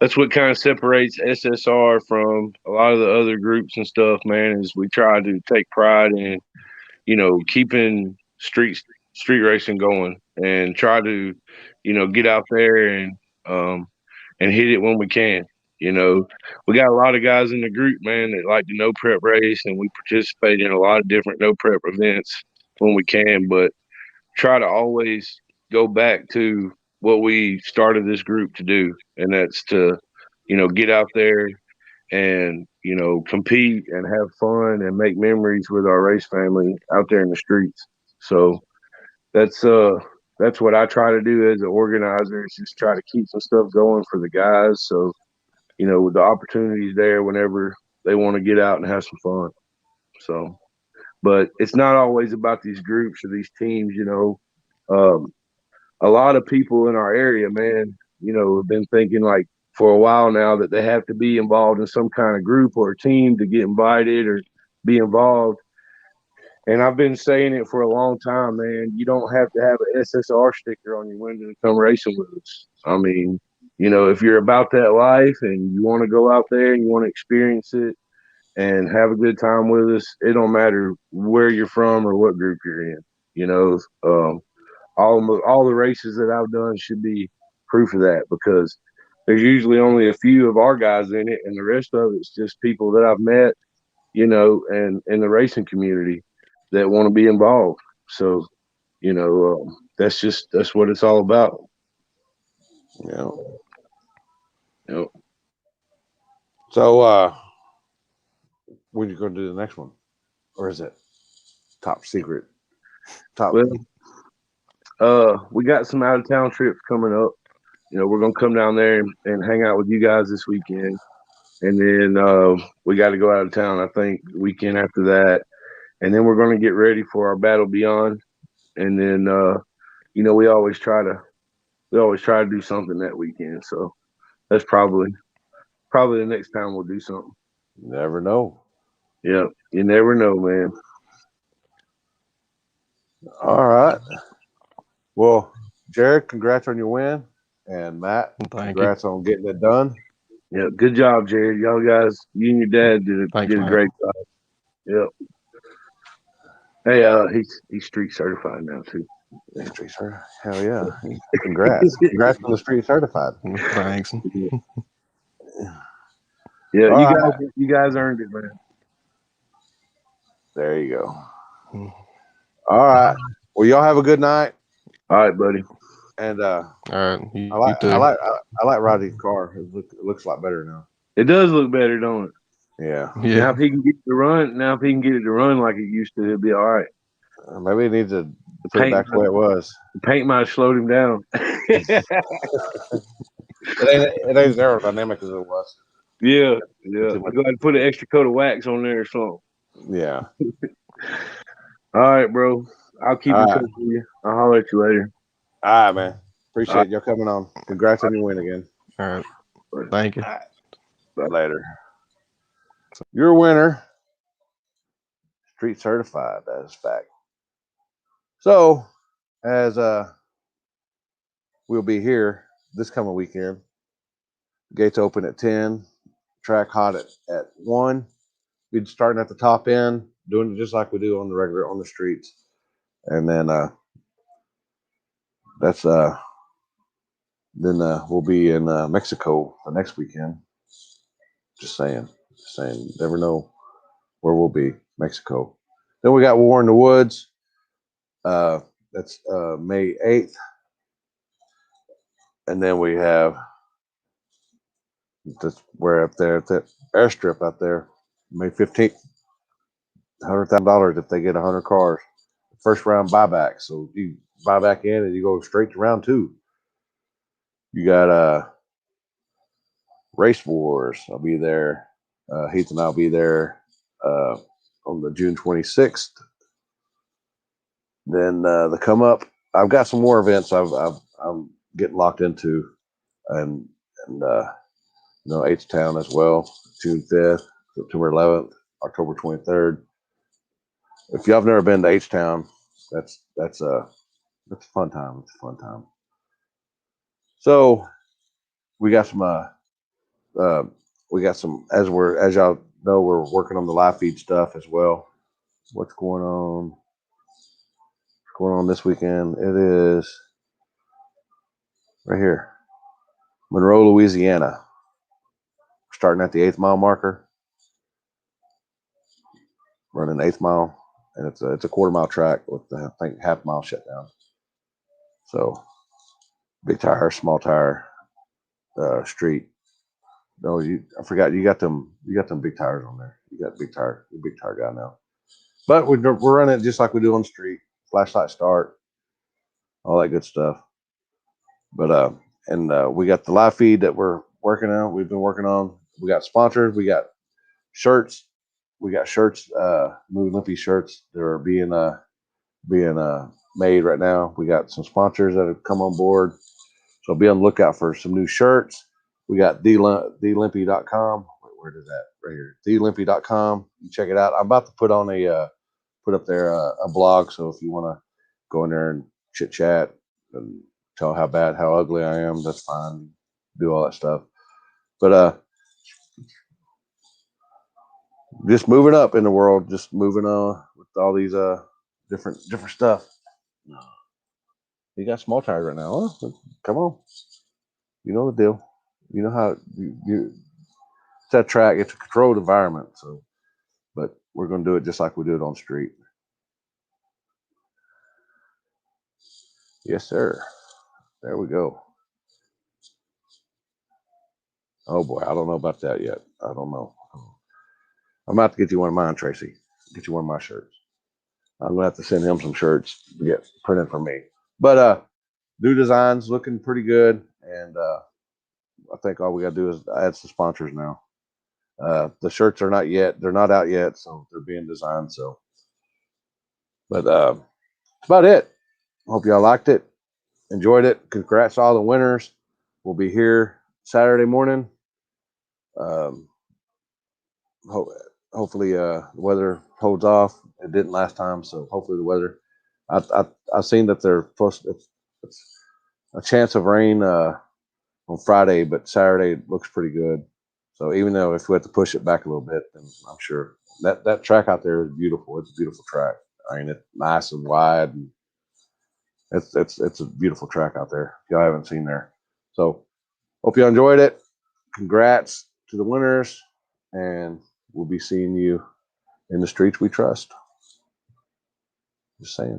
that's what kind of separates SSR from a lot of the other groups and stuff, man, is we try to take pride in, keeping street racing going and try to, get out there um and hit it when we can. We got a lot of guys in the group, man, that like to no prep race, and we participate in a lot of different no prep events when we can, but try to always go back to what we started this group to do, and that's to, get out there and, compete and have fun and make memories with our race family out there in the streets. So that's what I try to do as an organizer, is just try to keep some stuff going for the guys. So, with the opportunities there whenever they want to get out and have some fun. So, but it's not always about these groups or these teams, Um, a lot of people in our area, man, have been thinking like for a while now that they have to be involved in some kind of group or team to get invited or be involved. And I've been saying it for a long time, man. You don't have to have an SSR sticker on your window to come racing with us. I mean, if you're about that life and you want to go out there and you want to experience it and have a good time with us, it don't matter where you're from or what group you're in. All the races that I've done should be proof of that, because there's usually only a few of our guys in it, and the rest of it's just people that I've met, and in the racing community that want to be involved. So, that's what it's all about. Yeah. Yep. So, when you going to do the next one, or is it top secret? Well, we got some out of town trips coming up. We're gonna come down there and hang out with you guys this weekend, and then we got to go out of town. I think the weekend after that, and then we're gonna get ready for our Battle Beyond, and then we always try to do something that weekend. So that's probably the next time we'll do something. Never know. Yeah, you never know, man. All right. Well, Jared, congrats on your win, and Matt, congrats on getting it done. Yeah, good job, Jared. Y'all guys, you and your dad did a great job. Yep. Hey, he's street certified now too. Street certified. Hell yeah! Congrats! Congrats on the street certified. Thanks. Yeah, you guys earned it, man. There you go. All right. Well, y'all have a good night. All right, buddy. And all right, I like Roddy's car. It looks a lot better now. It does look better, don't it? Yeah. Now if he can get it to run like it used to, he'll be all right. Maybe he needs to put it back the way it was. The paint might have slowed him down. It ain't as aerodynamic as it was. Yeah. Go ahead and put an extra coat of wax on there or something. Yeah. All right, bro. I'll keep in touch with you. I'll holler at you later. All right, man. Appreciate y'all coming on. Congrats on your win again. All right. Thank you. Bye. Later. Your winner, street certified. That is fact. So, as we'll be here this coming weekend. Gates open at 10. Track hot at 1. We'd starting at the top end, doing it just like we do on the streets. And then we'll be in Mexico the next weekend. Just saying. Never know where we'll be. Mexico. Then we got War in the Woods. That's May 8th. And then we have we're up there at the airstrip out there, May 15th. $100,000 if they get 100 cars. First round buyback. So you buy back in and you go straight to round 2. You got Race Wars. I'll be there. Heath and I'll be there on the June 26th. Then the come up. I've got some more events I'm getting locked into, and H-Town as well. June 5th, September 11th, October 23rd. If y'all have never been to H-Town, that's a fun time. It's a fun time. So we got some as y'all know, we're working on the live feed stuff as well. What's going on this weekend? It is right here, Monroe, Louisiana. Starting at the 8th mile marker, running 8th mile, and it's a quarter-mile track with I think half-mile shutdown. So big tire, small tire, street. No, I forgot you got them big tires on there. You got big tire guy now. But we're running it just like we do on the street. Flashlight start, all that good stuff. But we got the live feed that we're working on. We've been working on. We got sponsors. We got shirts. Movie Limpy shirts that are being made right now. We got some sponsors that have come on board. So be on the lookout for some new shirts. We got dlimpy.com. Where is that? Right here. dlimpy.com. You check it out. I'm about to put on put up there a blog. So if you want to go in there and chit chat and tell how bad, how ugly I am, that's fine. Do all that stuff. But just moving up in the world, just moving on with all these different stuff. You got small tires right now, huh? Come on. You know the deal. You know how it's that track. It's a controlled environment. So, but we're going to do it just like we do it on the street. Yes, sir. There we go. Oh boy, I don't know about that yet. I don't know. I'm about to get you one of mine, Tracy. Get you one of my shirts. I'm gonna have to send him some shirts to get printed for me. But new designs looking pretty good, and I think all we gotta do is add some sponsors now. The shirts are not yet; they're not out yet, so they're being designed. So, but that's about it. Hope y'all liked it, enjoyed it. Congrats to all the winners. We'll be here Saturday morning. Hopefully the weather holds off. It didn't last time, so hopefully the weather. I've seen that they're supposed to, it's a chance of rain on Friday, but Saturday looks pretty good. So even though if we have to push it back a little bit, then I'm sure that track out there is beautiful. It's a beautiful track. I mean, it's nice and wide, and it's a beautiful track out there. If y'all haven't seen there, so hope you enjoyed it. Congrats to the winners, and we'll be seeing you in the streets we trust. Just saying.